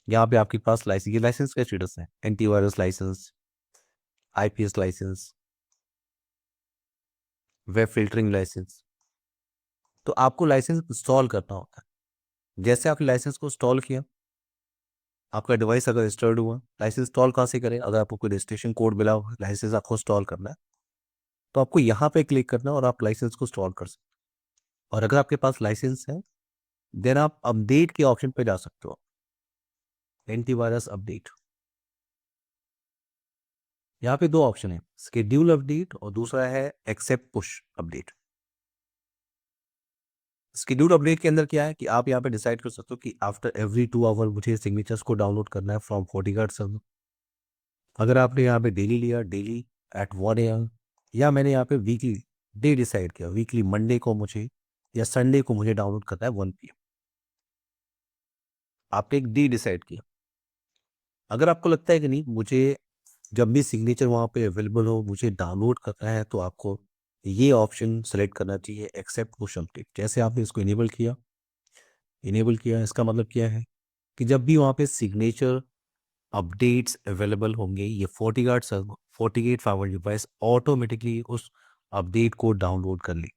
यहाँ पे आपके पास लाइसेंस, ये लाइसेंस का स्टेटस है, antivirus licence, IPS licence, web filtering licence. तो आपको लाइसेंस इंस्टॉल करना होता है। जैसे आपने लाइसेंस को इंस्टॉल किया, आपका डिवाइस अगर रजिस्टर्ड हुआ, लाइसेंस इंस्टॉल कहाँ से करें? अगर आपको कोई रजिस्ट्रेशन कोड मिला हो, लाइसेंस आपको इंस्टॉल करना है, तो आपको यहाँ पे क्लिक करना है और आप लाइसेंस को इंस्टॉल कर सकते हो। और अगर आपके पास लाइसेंस है, देन आप अपडेट के ऑप्शन पे जा सकते हो, एंटीवायरस अपडेट। यहाँ पे दो ऑप्शन है, शेड्यूल अपडेट और दूसरा है except push update. Schedule update के अंदर क्या है कि आप यहाँ पे डिसाइड कर सकते हो कि आफ्टर एवरी 2 आवर मुझे सिग्नेचर्स को डाउनलोड करना है फ्रॉम फोर्टीगार्ड सर्वर। अगर आपने यहाँ पे डेली लिया, डेली एट 1 AM, या मैंने यहाँ पे वीकली डे डिसाइड किया, वीकली मंडे को मुझे या संडे को मुझे डाउनलोड करना है 1 PM। आपने एक डे डिसाइड किया। अगर आपको लगता है कि नहीं, मुझे जब भी सिग्नेचर वहाँ पे अवेलेबल हो मुझे डाउनलोड करना है, तो आपको ये ऑप्शन सेलेक्ट करना चाहिए, एक्सेप्ट पुश अपडेट। जैसे आपने इसको इनेबल किया, इसका मतलब क्या है कि जब भी वहाँ पे सिग्नेचर अपडेट्स अवेलेबल होंगे, ये फोर्टीगार्ड server, FortiGate forward device automatically उस अपडेट को डाउनलोड कर ली।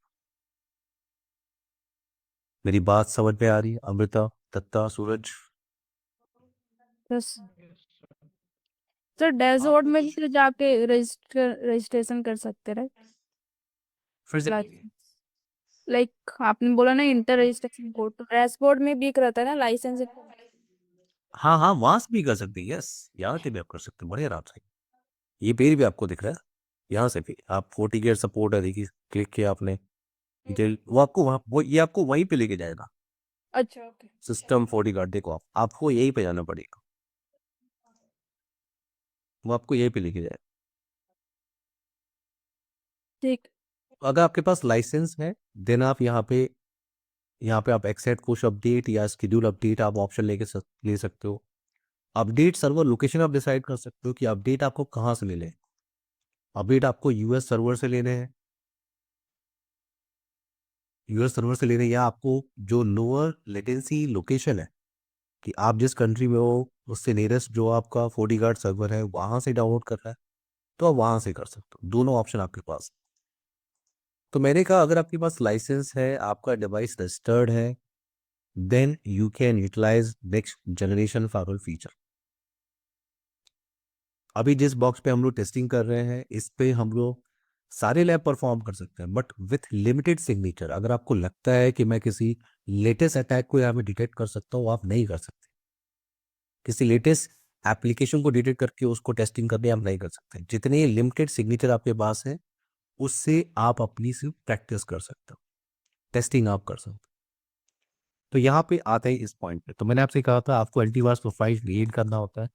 मेरी बात समझ में आ रही है? अमृता, दत्ता, सूरज? बस सर डैशबोर्ड में भी जाके रजिस्ट्रेशन कर सकते हैं, फिर से लाइक आपने बोला ना इंटर रजिस्ट्रेशन कोड, तो डैशबोर्ड में भी रहता है ना लाइसेंस। हाँ हाँ, वहां से भी कर सकते हैं। यस, यहाँ से भी आप कर सकते हैं बड़े आराम से। ये पेज भी आपको दिख रहा है, यहाँ से भी आप फोर्टीगेट सपोर्ट है, देखिए क्लिक किया आपने, डिटेल वो आपको वहाँ, वो ये आपको वहीं पे लेके जाएगा। अच्छा ओके सिस्टम फोर्टीगार्ड देखो, आपको यहीं पे जाना पड़ेगा, वो आपको यहीं पे लेके जाएगा। ठीक। अगर आपके पास लाइसेंस है, देन आप यहाँ पे आप एक्सेप्ट पुश अपडेट या शेड्यूल अपडेट आप ऑप्शन ले सकते हो। अपडेट सर्वर लोकेशन आप डिसाइड कर सकते हो कि अपडेट आपको कहाँ से लेने हैं। अपडेट आपको यूएस सर्वर से लेने हैं, या आपको जो लोअर लेटेंसी लोकेशन है कि आप जिस कंट्री में हो उससे नियरेस्ट जो आपका फोर्टीगार्ड सर्वर है वहां से डाउनलोड कर रहा है, तो आप वहां से कर सकते हो। दोनों ऑप्शन आपके पास। तो मैंने कहा अगर आपके पास लाइसेंस है, आपका डिवाइस रजिस्टर्ड है, then you can utilize next generation firewall feature. अभी जिस बॉक्स पे हम लोग टेस्टिंग कर रहे हैं, इस पे हम लोग सारे लैब परफॉर्म कर सकते हैं, बट विथ लिमिटेड सिग्नेचर। अगर आपको लगता है कि मैं किसी लेटेस्ट अटैक को यहाँ पे डिटेक्ट कर सकता हूँ, आप नहीं कर सकते। किसी लेटेस्ट एप्लीकेशन को डिटेक्ट करके उसको टेस्टिंग करने आप नहीं कर सकते। जितने लिमिटेड सिग्नेचर आपके पास है, उससे आप अपनी सिर्फ प्रैक्टिस कर सकते हो, टेस्टिंग आप कर सकते हो। तो यहाँ पे आते हैं इस पॉइंट पे। तो मैंने आपसे कहा था आपको एंटीवायरस प्रोफाइल क्रिएट करना होता है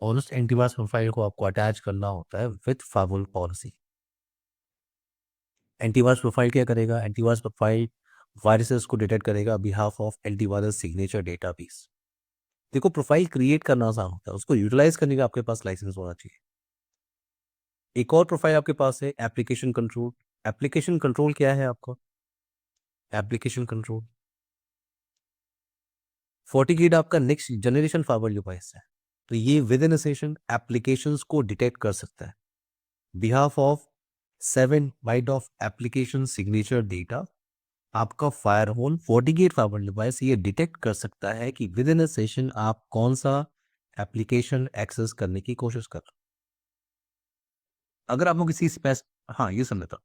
और उस एंटीवायरस प्रोफाइल को आपको अटैच करना होता है with firewall policy. Antivirus profile क्या करेगा? एंटीवायरस प्रोफाइल वायरसेस को डिटेक्ट करेगा behalf of antivirus signature database. देखो, प्रोफाइल क्रिएट करना आसान होता है, उसको यूटिलाइज करने का आपके पास लाइसेंस होना चाहिए। एक और प्रोफाइल आपके पास है एप्लीकेशन कंट्रोल। एप्लीकेशन कंट्रोल क्या है आपका? एप्लीकेशन कंट्रोल फोर्टीगेट आपका नेक्स्ट जनरेशन फायरवॉल डिवाइस है, तो ये with in a session applications को डिटेक्ट कर सकता है behalf of 7 byte of application signature data. आपका फायरवॉल फोर्टीगेट फायरवॉल डिवाइस ये डिटेक्ट कर सकता है कि विद इन अ सेशन आप कौन सा एप्लीकेशन एक्सेस करने की कोशिश कर रहे हो। अगर आपको किसी हाँ, ये समझता।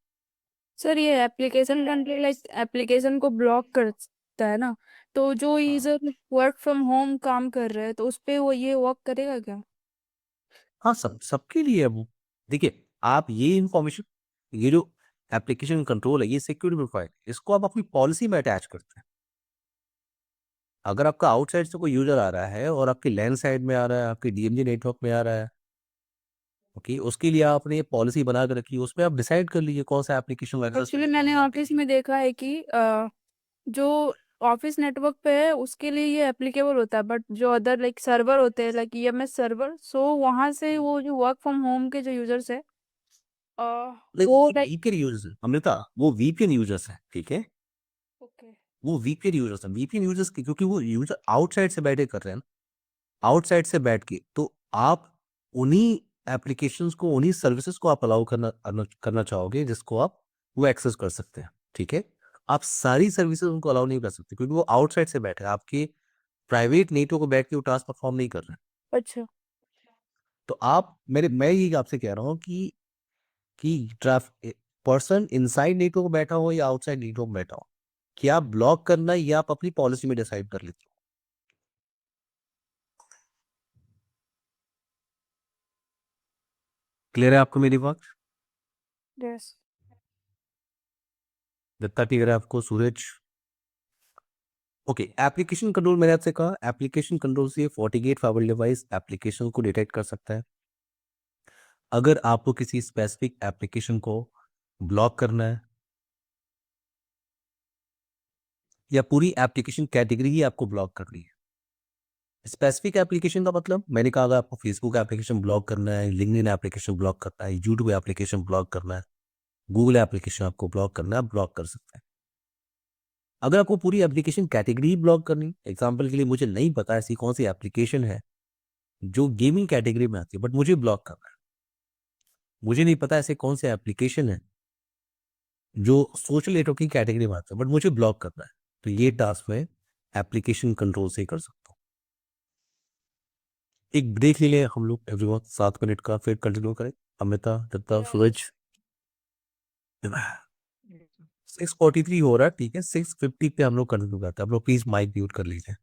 सर ये एप्लीकेशन कंट्रोल लाइक एप्लीकेशन को ब्लॉक करता है ना, तो जो यूजर वर्क फ्रॉम होम काम कर रहे हैं तो उस पे वो ये वर्क करेगा क्या? हाँ, सबके लिए है वो। देखिए, आप ये इंफॉर्मेशन, ये जो एप्लीकेशन कंट्रोल है, ये सिक्योरिटी प्रोफाइल, इसको आप अपनी पॉलिसी में अटैच करते हैं। अगर आपका आउटसाइड से कोई यूजर आ रहा है और आपकी लैंड साइड में आ रहा है, आपके डीएमजी नेटवर्क में आ रहा है, ओके, उसके लिए आपने ये पॉलिसी बना कर रखी है, उसमें आप डिसाइड कर लीजिए कौन सा एप्लीकेशन एक्चुअली मैंने ऑफिस में देखा है कि जो ऑफिस नेटवर्क पे है उसके लिए ये एप्लीकेबल होता है, बट जो अदर लाइक सर्वर होते हैं लाइक ईएमएस सर्वर, सो वहां से वो जो वर्क फ्रॉम होम के जो यूजर्स है वो लाइक वीपीएन यूजर्स है अमृता, वो वीपीएन यूजर्स है, ठीक है, ओके वो वीपीएन यूजर्स है। वीपीएन यूजर्स क्योंकि वो यूजर आउटसाइड से बैठे कर रहे हैं ना, आउटसाइड से बैठ के, तो आप उन्हीं एप्लीकेशंस को, उन्हीं सर्विसेज को आप अलाउ करना चाहोगे जिसको आप वो एक्सेस कर सकते हैं, ठीक है। आप सारी सर्विसेज उनको अलाउ नहीं कर सकते क्योंकि वो आउटसाइड से बैठे हैं, आपके प्राइवेट नेटवर्क को बैठ के वो टास्क परफॉर्म नहीं कर रहे हैं। अच्छा तो आप मैं ये आपसे कह रहा हूँ कि ट्रैफिक पर्सन इनसाइड नेटवर्क में बैठा हो या आउटसाइड नेटवर्क में बैठा हो, क्या ब्लॉक करना है या आप अपनी पॉलिसी में डिसाइड कर लेते हो। क्लियर है आपको मेरी बात? यस दत्ता क्लियर है आपको? सूरज? ओके, एप्लीकेशन कंट्रोल मैंने आपसे कहा, एप्लीकेशन कंट्रोल से FortiGate फाइबर डिवाइस एप्लीकेशन को डिटेक्ट कर सकता है। अगर आपको किसी स्पेसिफिक एप्लीकेशन को ब्लॉक करना है या पूरी एप्लीकेशन कैटेगरी ही आपको ब्लॉक करनी है। स्पेसिफिक एप्लीकेशन का मतलब मैंने कहा, अगर आपको फेसबुक एप्लीकेशन ब्लॉक करना है, लिंक्डइन एप्लीकेशन ब्लॉक करना है, यूट्यूब एप्लीकेशन ब्लॉक करना है, गूगल एप्लीकेशन आपको ब्लॉक करना है, आप ब्लॉक कर सकते हैं। अगर आपको पूरी एप्लीकेशन कैटेगरी ही ब्लॉक करनी, एग्जाम्पल के लिए मुझे नहीं पता ऐसी कौन सी एप्लीकेशन है जो गेमिंग कैटेगरी में आती है बट मुझे ब्लॉक करना है, मुझे नहीं पता ऐसे कौन से एप्लीकेशन है जो सोशल नेटवर्किंग कैटेगरी में आता है बट मुझे ब्लॉक करना है, तो ये टास्क मैं एप्लीकेशन कंट्रोल से ही कर सकता हूँ। एक ब्रेक ले लें हम लोग एवरीवन, 7 मिनट का, फिर कंटिन्यू करें। अमृता, दत्ता, सूरज। 6:43 हो रहा है, ठीक है, 6:50 पे हम लोग कंटिन्यू करते हैं। आप लोग प्लीज माइक म्यूट कर लीजिए।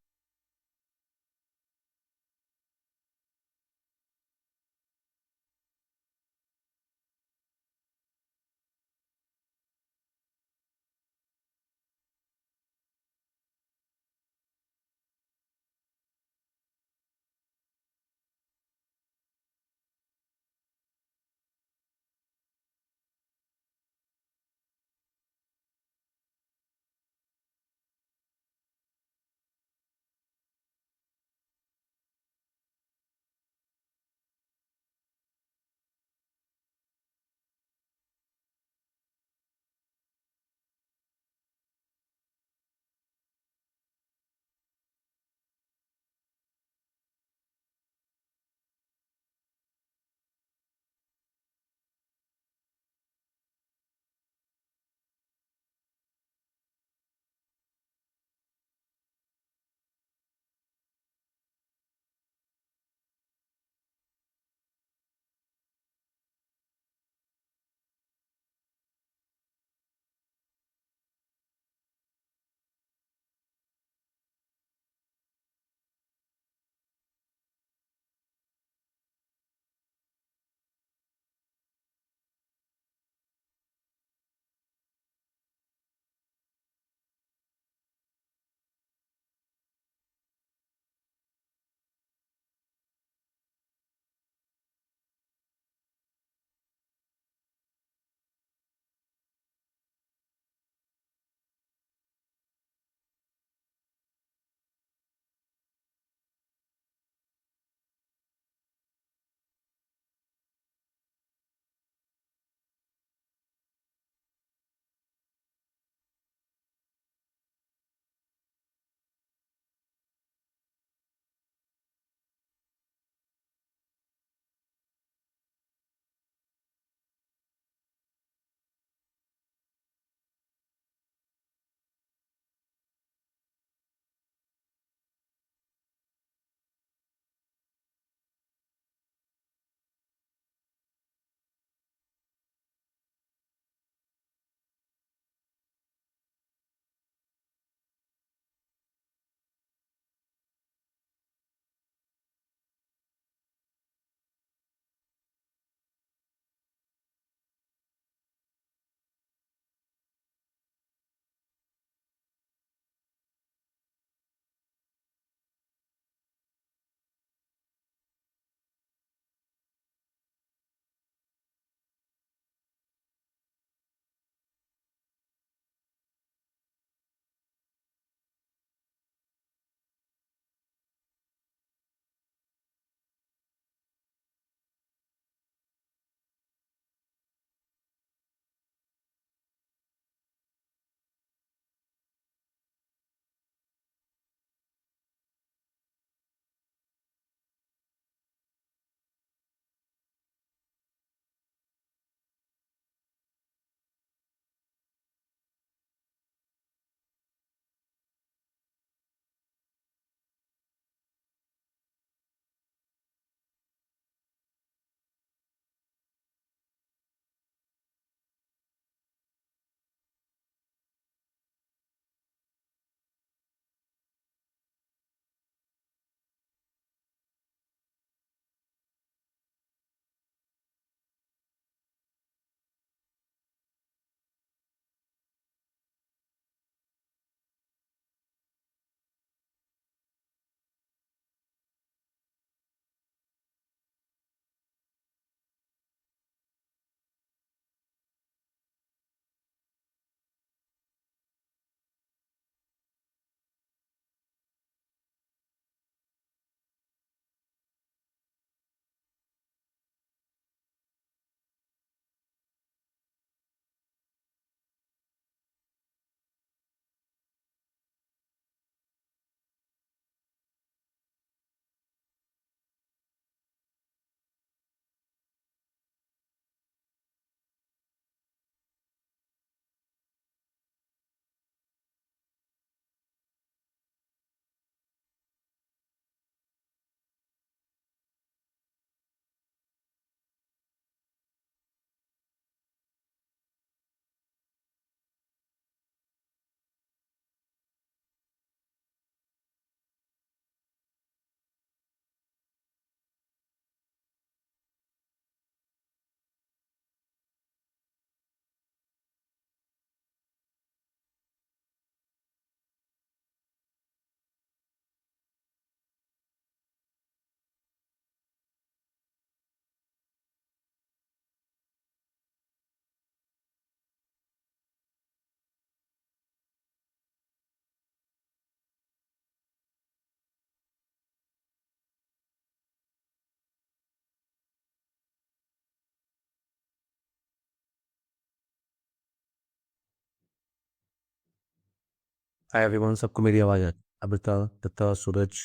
हाय एवरीवन, सबको मेरी आवाज़ आ अमृता, दत्ता, सूरज,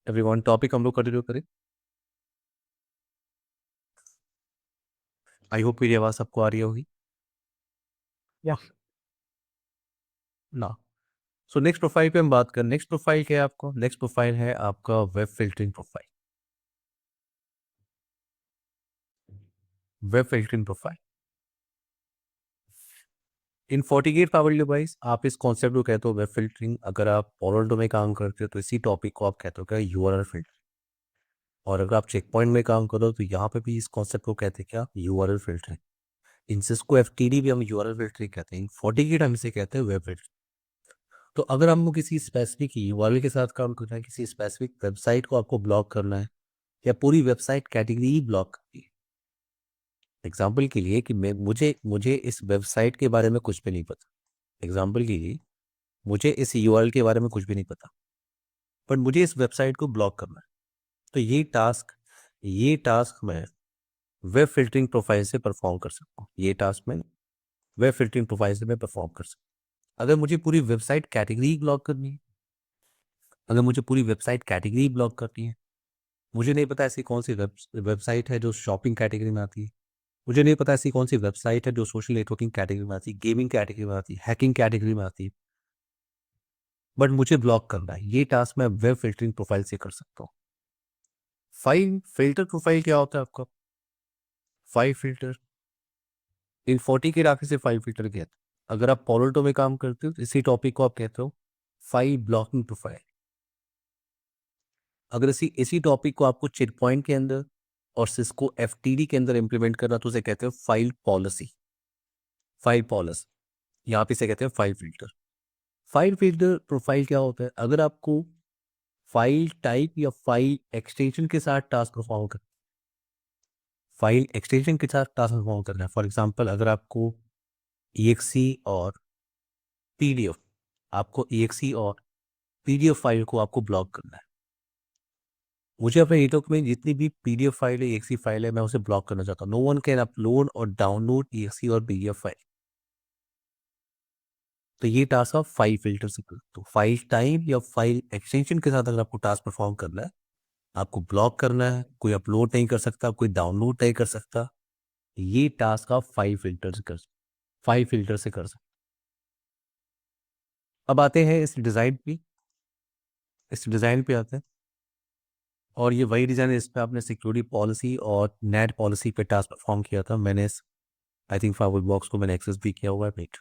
एवरीवन। टॉपिक हम लोग कंटिन्यू करें। आई होप मेरी आवाज़ सबको आ रही होगी या ना। सो नेक्स्ट प्रोफाइल पे हम बात करें। नेक्स्ट प्रोफाइल क्या है आपको? नेक्स्ट प्रोफाइल है आपका web filtering profile. Web filtering profile in FortiGate power device, आप इस कॉन्सेप्ट को कहते हो वेब फिल्टरिंग। अगर आप पोर्टल में काम करते हो तो इसी टॉपिक को आप कहते हो क्या? URL filtering. और अगर आप चेक पॉइंट में काम करो तो यहाँ पे भी इस कॉन्सेप्ट को कहते हैं क्या? URL filtering. In Cisco FTD भी हम URL फिल्टरिंग कहते हैं। इन FortiGate हम इसे कहते हैं वेब फिल्टरिंग। तो अगर हमको किसी स्पेसिफिक URL के साथ काम करना है, किसी स्पेसिफिक वेबसाइट को आपको ब्लॉक करना है, या पूरी वेबसाइट कैटेगरी ही ब्लॉक करनी है। एग्जाम्पल के लिए कि मैं मुझे मुझे इस वेबसाइट के बारे में कुछ भी नहीं पता। एग्जाम्पल के लिए मुझे इस URL के बारे में कुछ भी नहीं पता, बट मुझे इस वेबसाइट को ब्लॉक करना है। तो ये टास्क मैं वेब फिल्टरिंग प्रोफाइल से परफॉर्म कर सकता हूँ। ये टास्क मैं वेब फिल्टरिंग प्रोफाइल से मैं परफॉर्म कर सकता हूँ। अगर मुझे पूरी वेबसाइट कैटेगरी ब्लॉक करनी है, अगर मुझे पूरी वेबसाइट कैटेगरी ब्लॉक करनी है, मुझे नहीं पता ऐसी कौन सी वेबसाइट है जो शॉपिंग कैटेगरी में आती है, मुझे नहीं पता ऐसी कौन सी वेबसाइट है जो सोशल नेटवर्किंग कैटेगरी में आती है, गेमिंग कैटेगरी में आती है, हैकिंग कैटेगरी में आती है, बट मुझे ब्लॉक करना है, ये टास्क मैं वेब फिल्टरिंग प्रोफाइल से कर सकता हूँ। फाइल फिल्टर प्रोफाइल क्या होता है आपका? फाइल फिल्टर इन 40 के राखी से फाइल फिल्टर कहते हैं। अगर आप पोर्टल में काम करते हो तो इसी टॉपिक को आप कहते हो फाइल ब्लॉकिंग प्रोफाइल। अगर इसी टॉपिक को आपको चेक पॉइंट के अंदर और सिस्को FTD के अंदर इंप्लीमेंट करना तो उसे कहते हैं फाइल पॉलिसी। फाइल पॉलिसी यहाँ पे इसे कहते हैं file filter. File filter profile क्या होता है? अगर आपको फाइल टाइप या फाइल एक्सटेंशन के साथ टास्क परफॉर्म कर फाइल एक्सटेंशन के साथ टास्क परफॉर्म करना है, फॉर एग्जांपल अगर आपको EXE और PDF आपको EXE और PDF फाइल को आपको ब्लॉक करना है। मुझे अपने नेटवर्क में जितनी भी PDF फाइल है, EXE फाइल है, मैं उसे ब्लॉक करना चाहता हूँ। नो वन कैन अपलोड और डाउनलोड EXE और PDF फाइल। तो ये टास्क आप फाइल फिल्टर से कर सकते हो। फाइल टाइप या फाइल एक्सटेंशन के साथ अगर आपको टास्क परफॉर्म करना है, आपको ब्लॉक करना है, कोई अपलोड नहीं कर सकता, कोई डाउनलोड नहीं कर सकता, ये टास्क आप फाइल फिल्टर से कर सकते। अब आते हैं इस डिज़ाइन पे। इस डिज़ाइन पे आते हैं और ये वही डिज़ाइन है इस पे आपने सिक्योरिटी पॉलिसी और नेट पॉलिसी पे टास्क परफॉर्म किया था। मैंने आई थिंक फाइल बॉक्स को मैंने एक्सेस भी किया हुआ है। वेट,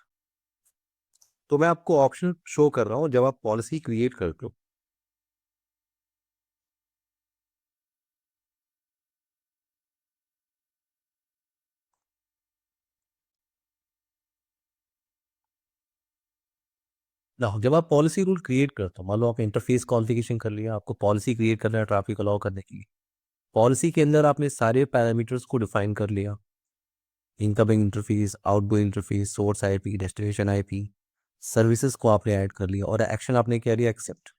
तो मैं आपको ऑप्शन शो कर रहा हूँ जब आप पॉलिसी क्रिएट करते हो। ना जब आप पॉलिसी रूल क्रिएट करते हो, मान लो आप इंटरफेस कॉन्फ़िगरेशन कर लिया, आपको पॉलिसी क्रिएट करना है ट्रैफिक अलाउ करने के लिए। पॉलिसी के अंदर आपने सारे पैरामीटर्स को डिफाइन कर लिया, incoming interface, outgoing interface, source IP, destination IP, services को आपने ऐड कर लिया और एक्शन आपने क्या लिया? एक्सेप्ट।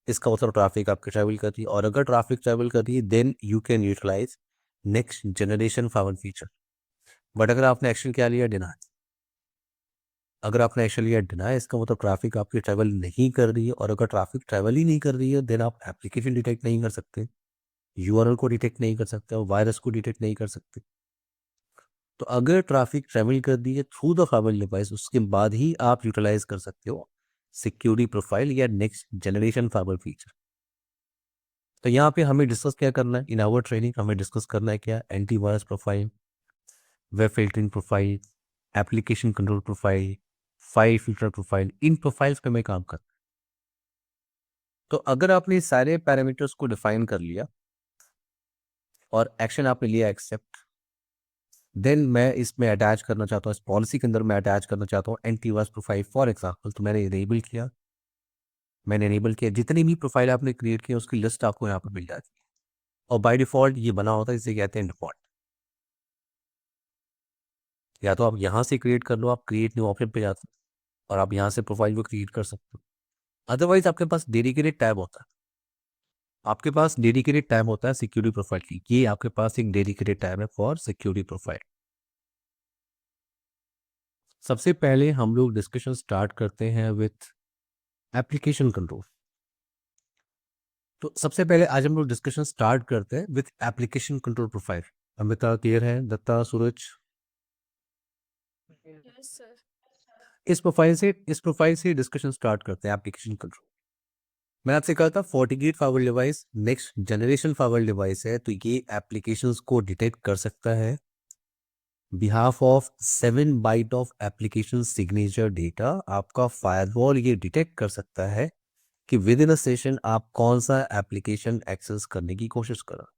इसका मतलब ट्रैफिक आपकी ट्रैवल कर रही है, और अगर ट्रैफिक ट्रैवल कर रही है then you can utilize next generation file feature. But अगर आपने एक्शन क्या लिया? डिनाई। अगर आपने एक्शन लिया डिनाई, इसका मतलब ट्रैफिक आपकी ट्रैवल नहीं कर रही है, और अगर ट्रैफिक ट्रैवल ही नहीं कर रही है देन आप एप्लीकेशन डिटेक्ट नहीं कर सकते, URL को डिटेक्ट नहीं कर सकते और वायरस को डिटेक्ट नहीं कर सकते। तो अगर ट्रैफिक ट्रैवल कर दी है थ्रू द फाइल डिवाइस, उसके बाद ही आप यूटिलाइज कर सकते हो सिक्योरिटी प्रोफाइल या नेक्स्ट जनरेशन फाइल फीचर। तो यहाँ पे हमें डिस्कस क्या करना है? इन आवर ट्रेनिंग हमें डिस्कस करना है क्या? Antivirus profile, web filtering profile, application control profile, file filter profile. इन प्रोफाइल्स पे मैं काम करता हूँ। तो अगर आपने सारे पैरामीटर्स को डिफाइन कर लिया और एक्शन आपने लिया एक्सेप्ट, देन मैं इसमें अटैच करना चाहता हूँ, इस पॉलिसी के अंदर मैं अटैच करना चाहता हूँ एंटीवायरस प्रोफाइल फॉर एग्जाम्पल। तो मैंने इनेबल किया जितनी भी प्रोफाइल आपने क्रिएट किया उसकी लिस्ट आपको यहाँ पर मिल जाती है, और बाय डिफॉल्ट ये बना होता है, इसे कहते हैं डिफॉल्ट। या तो आप यहाँ से क्रिएट कर लो, आप क्रिएट न्यू ऑप्शन पे जाते हो और आप यहाँ से प्रोफाइल को क्रिएट कर सकते हो। अदरवाइज आपके पास डेडिकेटेड टैब होता है, सिक्योरिटी प्रोफाइल की। ये आपके पास एक डेडिकेटेड टैब है फॉर सिक्योरिटी प्रोफाइल। सबसे पहले हम लोग डिस्कशन स्टार्ट करते हैं विथ एप्लीकेशन कंट्रोल। तो सबसे पहले आज हम लोग डिस्कशन स्टार्ट करते हैं with application control profile. Amita clear है? दत्ता, सूरज? Yes sir. इस प्रोफाइल से डिस्कशन स्टार्ट करते हैं एप्लीकेशन कंट्रोल। मैंने आपसे कहा था FortiGate firewall device next generation firewall device है, तो ये एप्लीकेशंस को डिटेक्ट कर सकता है behalf of 7 byte of application signature data. आपका फायरवॉल ये डिटेक्ट कर सकता है कि विद इन अ सेशन आप कौन सा एप्लीकेशन एक्सेस करने की कोशिश कर रहे हैं।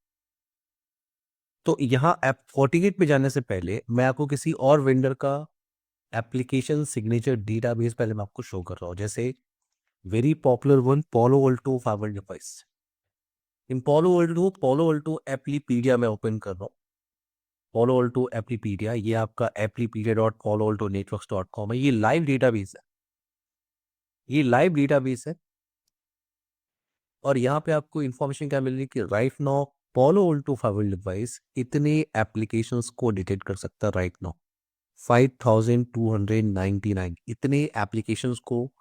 तो यहाँ ऐप FortiGate पे जाने से पहले मैं आपको किसी और वेंडर का एप्लीकेशन सिग्नेचर डेटाबेस पहले मैं आपको शो कर रहा हूँ। जैसे very popular one Palo Alto firewall device. In Palo Alto Applipedia में ओपन कर रहा हूँ। Palo Alto एप्लीपीडिया, ये आपका applipedia.paloaltonetworks.com है। ये लाइव डेटाबेस है, ये लाइव डेटाबेस है। और यहाँ पे आपको इंफॉर्मेशन क्या मिल रही है कि right now Palo Alto firewall device इतने एप्लीकेशंस को डिटेक्ट कर सकता है। राइट नाउ 5299 इतने एप्लीकेशंस को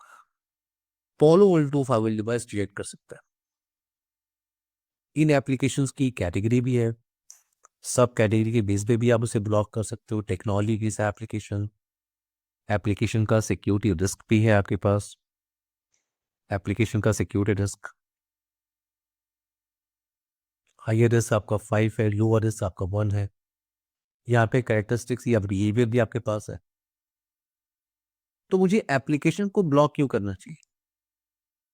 Palo Alto firewall device detect कर सकता है। इन एप्लीकेशंस की कैटेगरी भी है, सब कैटेगरी के बेस पे भी आप उसे ब्लॉक कर सकते हो। टेक्नोलॉजी की एप्लीकेशन, एप्लीकेशन का सिक्योरिटी रिस्क भी है आपके पास, एप्लीकेशन का सिक्योरिटी रिस्क हाइयर रिस्क आपका 5 है, लोअर रिस्क आपका 1 है। यहाँ पे कैरेक्टरिस्टिक्स या बिहेवियर भी आपके पास है। तो मुझे एप्लीकेशन को ब्लॉक क्यों करना चाहिए?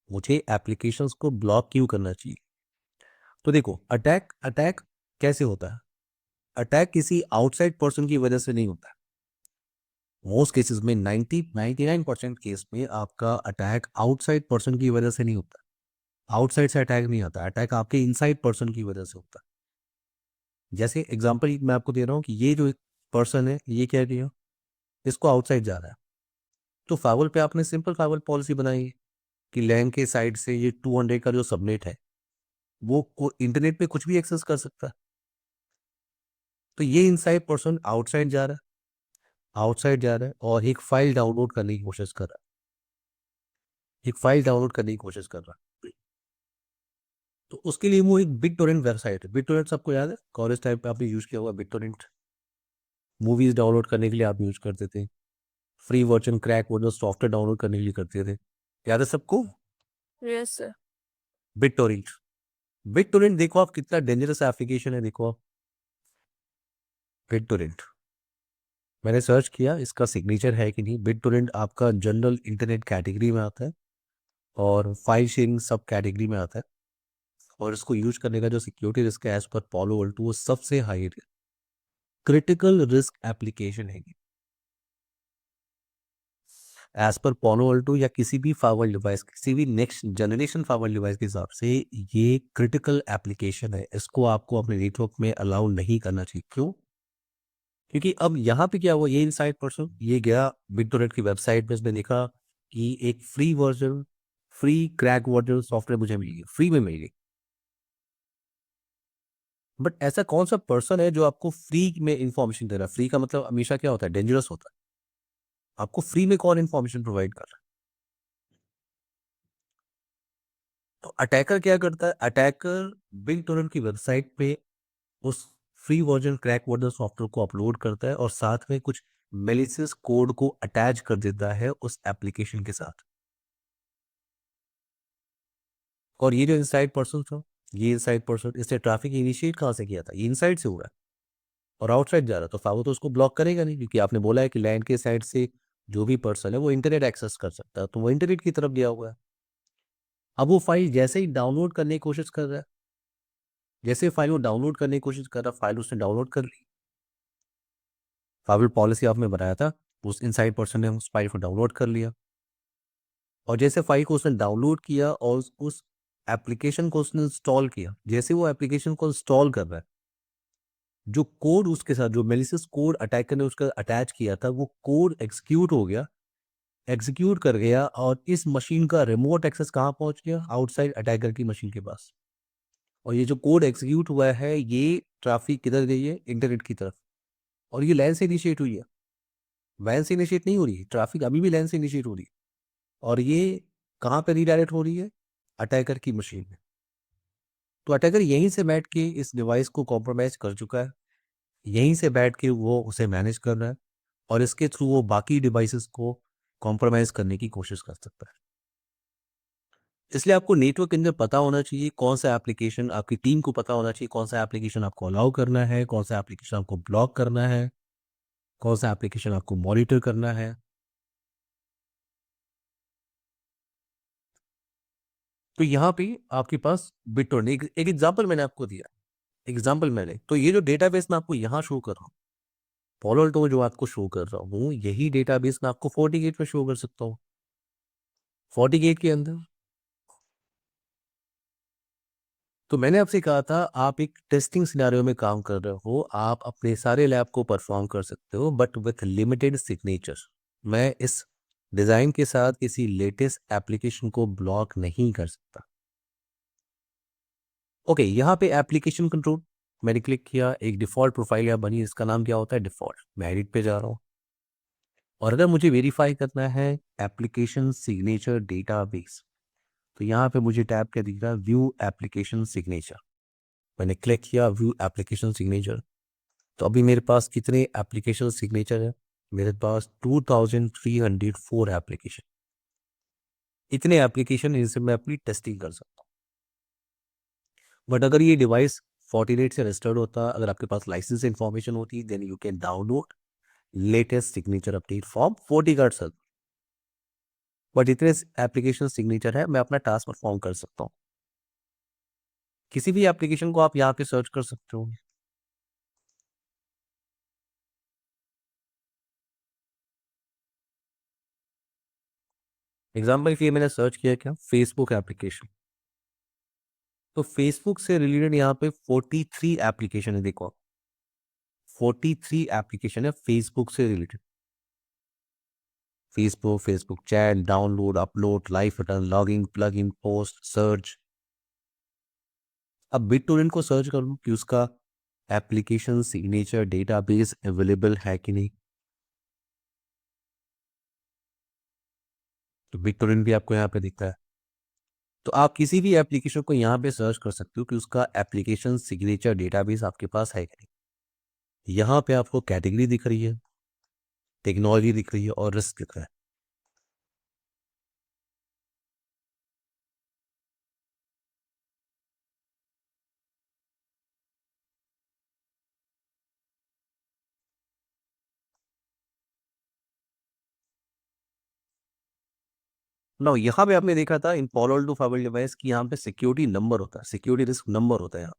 मुझे एप्लीकेशंस को ब्लॉक क्यों करना चाहिए? तो देखो, अटैक कैसे होता है? अटैक किसी आउटसाइड पर्सन की वजह से नहीं होता है। मोस्ट केसेस में 99% केस में आपका अटैक आउटसाइड पर्सन की वजह से नहीं होता। आउटसाइड से अटैक नहीं आता, अटैक आपके इनसाइड पर्सन की वजह से होता है। जैसे एग्जांपल मैं आपको दे रहा हूँ कि ये जो पर्सन है, ये क्या किया, इसको आउटसाइड जा रहा है। तो फाइवल पे आपने सिंपल फाइवल पॉलिसी बनाई है कि लैन के साइड से ये 200 का जो सबनेट है वो इंटरनेट पे कुछ भी एक्सेस कर सकता है। तो ये इनसाइड पर्सन आउटसाइड जा रहा है, और एक फाइल डाउनलोड करने की कोशिश कर रहा है, एक फाइल डाउनलोड करने की कोशिश कर रहा है। तो उसके लिए वो एक BitTorrent वेबसाइट है। BitTorrent सबको याद है, कॉलेज टाइम पे आपने यूज किया होगा BitTorrent। मूवीज डाउनलोड करने के लिए आप यूज करते थे, free version crack version software download करने के लिए करते थे। याद है सबको? Yes sir. BitTorrent। BitTorrent देखो आप कितना डेंजरस एप्लीकेशन है। देखो आप BitTorrent, मैंने सर्च किया इसका सिग्नेचर है कि नहीं। BitTorrent आपका जनरल इंटरनेट कैटेगरी में आता है और फाइल शेयरिंग सब कैटेगरी में आता है। और इसको यूज करने का जो सिक्योरिटी रिस्क है एज पर Palo Alto वो सबसे हाई क्रिटिकल रिस्क एप्लीकेशन है। एज पर Palo Alto या किसी भी फाइबर डिवाइस, किसी भी नेक्स्ट जनरेशन फाइबर डिवाइस के हिसाब से ये क्रिटिकल एप्लीकेशन है। इसको आपको अपने नेटवर्क में अलाउ नहीं करना चाहिए। क्यों? क्योंकि अब यहाँ पे क्या हुआ, ये इनसाइड पर्सन ये गया BitTorrent की वेबसाइट पे, इसने देखा कि एक free version, free crack version software मुझे मिली, फ्री में मिली। बट ऐसा कौन सा पर्सन है जो आपको फ्री में इंफॉर्मेशन दे रहा है? फ्री का मतलब हमेशा क्या होता है? डेंजरस होता है। आपको फ्री में कौन इंफॉर्मेशन प्रोवाइड कर रहा है? तो अटैकर क्या करता है? अटैकर BitTorrent की वेबसाइट पे उस free version crack version software को अपलोड करता है और साथ में कुछ मेलिशियस कोड को अटैच कर देता है उस एप्लीकेशन के साथ। और ये जो इनसाइड पर्सन था, ये इनसाइड पर्सन, इसने ट्रैफिक इनिशिएट कहाँ से किया था? ये इनसाइड से हो रहा है और आउटसाइड जा रहा है। तो फाइवर तो उसको ब्लॉक करेगा नहीं, क्योंकि आपने बोला है कि लैंड के साइड से जो भी पर्सन है वो इंटरनेट एक्सेस कर सकता है, तो वो इंटरनेट की तरफ गया हुआ है। अब वो फाइल जैसे ही डाउनलोड करने की कोशिश कर रहा है, जैसे फाइल वो डाउनलोड करने की कोशिश कर रहा है, फाइल उसने डाउनलोड कर ली। फाइल पॉलिसी आपने बनाया था, उस इनसाइड पर्सन ने उस फाइल को डाउनलोड कर लिया। और जैसे फाइल को उसने डाउनलोड किया और उस एप्लीकेशन को उसने इंस्टॉल किया, जैसे वो एप्लीकेशन को इंस्टॉल कर रहा है, जो कोड उसके साथ, जो मेलिशियस कोड अटैकर ने उसका अटैच किया था, वो कोड एग्जीक्यूट हो गया, एग्जीक्यूट कर गया। और इस मशीन का रिमोट एक्सेस कहाँ पहुंच गया? आउटसाइड अटैकर की मशीन के पास। और ये जो कोड एग्जीक्यूट हुआ है, ये ट्रैफिक किधर गई है? इंटरनेट की तरफ। और ये लैन से इनिशिएट हुई है। वैन से इनिशिएट नहीं हो रही, ट्रैफिक अभी भी लैन से इनिशिएट हो रही है, और ये कहाँ पे रीडायरेक्ट हो रही है? अटैकर की मशीन में। तो अटैकर यहीं से बैठ के इस डिवाइस को कॉम्प्रोमाइज कर चुका है, यहीं से बैठ के वो उसे मैनेज कर रहा है, और इसके थ्रू वो बाकी डिवाइसेस को कॉम्प्रोमाइज करने की कोशिश कर सकता है। इसलिए आपको नेटवर्क के अंदर पता होना चाहिए कौन सा एप्लीकेशन, आपकी टीम को पता होना चाहिए कौन सा एप्लीकेशन आपको अलाउ करना है, कौन सा एप्लीकेशन आपको ब्लॉक करना है, कौन सा एप्लीकेशन आपको मॉनिटर करना है। तो यहाँ पे आपके पास बिटटॉर्रेंट, एक एग्जांपल मैंने आपको दिया, एग्जांपल मैंने, तो ये जो डेटाबेस मैं आपको यहाँ शो कर रहा हूँ, पॉलो अल्टो जो आपको शो कर रहा हूँ, यही डेटाबेस मैं आपको FortiGate में शो कर सकता हूँ। FortiGate के अंदर तो मैंने आपसे कहा था आप एक टेस्टिंग सिनेरियो में काम कर रहे हो, आप अपने सारे लैब को परफॉर्म कर सकते हो बट विथ लिमिटेड सिग्नेचर। मैं इस डिजाइन के साथ किसी लेटेस्ट एप्लीकेशन को ब्लॉक नहीं कर सकता। ओके, यहाँ पे एप्लीकेशन कंट्रोल मैंने क्लिक किया, एक डिफॉल्ट प्रोफाइल यहाँ बनी, इसका नाम क्या होता है? डिफॉल्ट। मैं एडिट पे जा रहा हूँ, और अगर मुझे वेरीफाई करना है एप्लीकेशन सिग्नेचर डेटाबेस, तो यहाँ पे मुझे टैब क्या दिख रहा है? View application signature. मैंने क्लिक किया व्यू एप्लीकेशन सिग्नेचर, तो अभी मेरे पास कितने एप्लीकेशन सिग्नेचर है? मेरे पास 2304 एप्लीकेशन। इतने एप्लीकेशन, इनसे मैं अपनी टेस्टिंग कर सकता हूँ। बट अगर ये डिवाइस Fortinet से रजिस्टर्ड होता, अगर आपके पास लाइसेंस इंफॉर्मेशन होती, then you can download latest signature update from FortiGuard server. But इतने एप्लीकेशन सिग्नेचर है, मैं अपना टास्क परफॉर्म कर सकता हूँ। किसी भी एप्लीकेशन को आप यहाँ पे सर्च कर सकते हो। एग्जाम्पल के लिए मैंने सर्च किया क्या? Facebook application. तो फेसबुक से रिलेटेड यहाँ पे 43 एप्लीकेशन है। देखो 43 एप्लीकेशन है फेसबुक से related. Facebook, Facebook chat, download, upload, live button, logging, plug in, post, search. अब बिटटोरेंट को सर्च कर लूँ कि उसका एप्लीकेशन सिग्नेचर डेटाबेस अवेलेबल है कि नहीं। तो बिटटोरेंट भी आपको यहाँ पे दिखता है। तो आप किसी भी एप्लीकेशन को यहाँ पे सर्च कर सकते हो कि उसका एप्लीकेशन सिग्नेचर डेटाबेस आपके पास है कि नहीं। यहाँ पे आपको कैटेगरी दिख रही है, टेक्नोलॉजी दिख रही है, और रिस्क दिख रहा है। ना यहाँ पे आपने देखा था इन पॉलो अल्टो फाइबर डिवाइस की यहाँ पे सिक्योरिटी नंबर होता है, सिक्योरिटी रिस्क नंबर होता है यहाँ।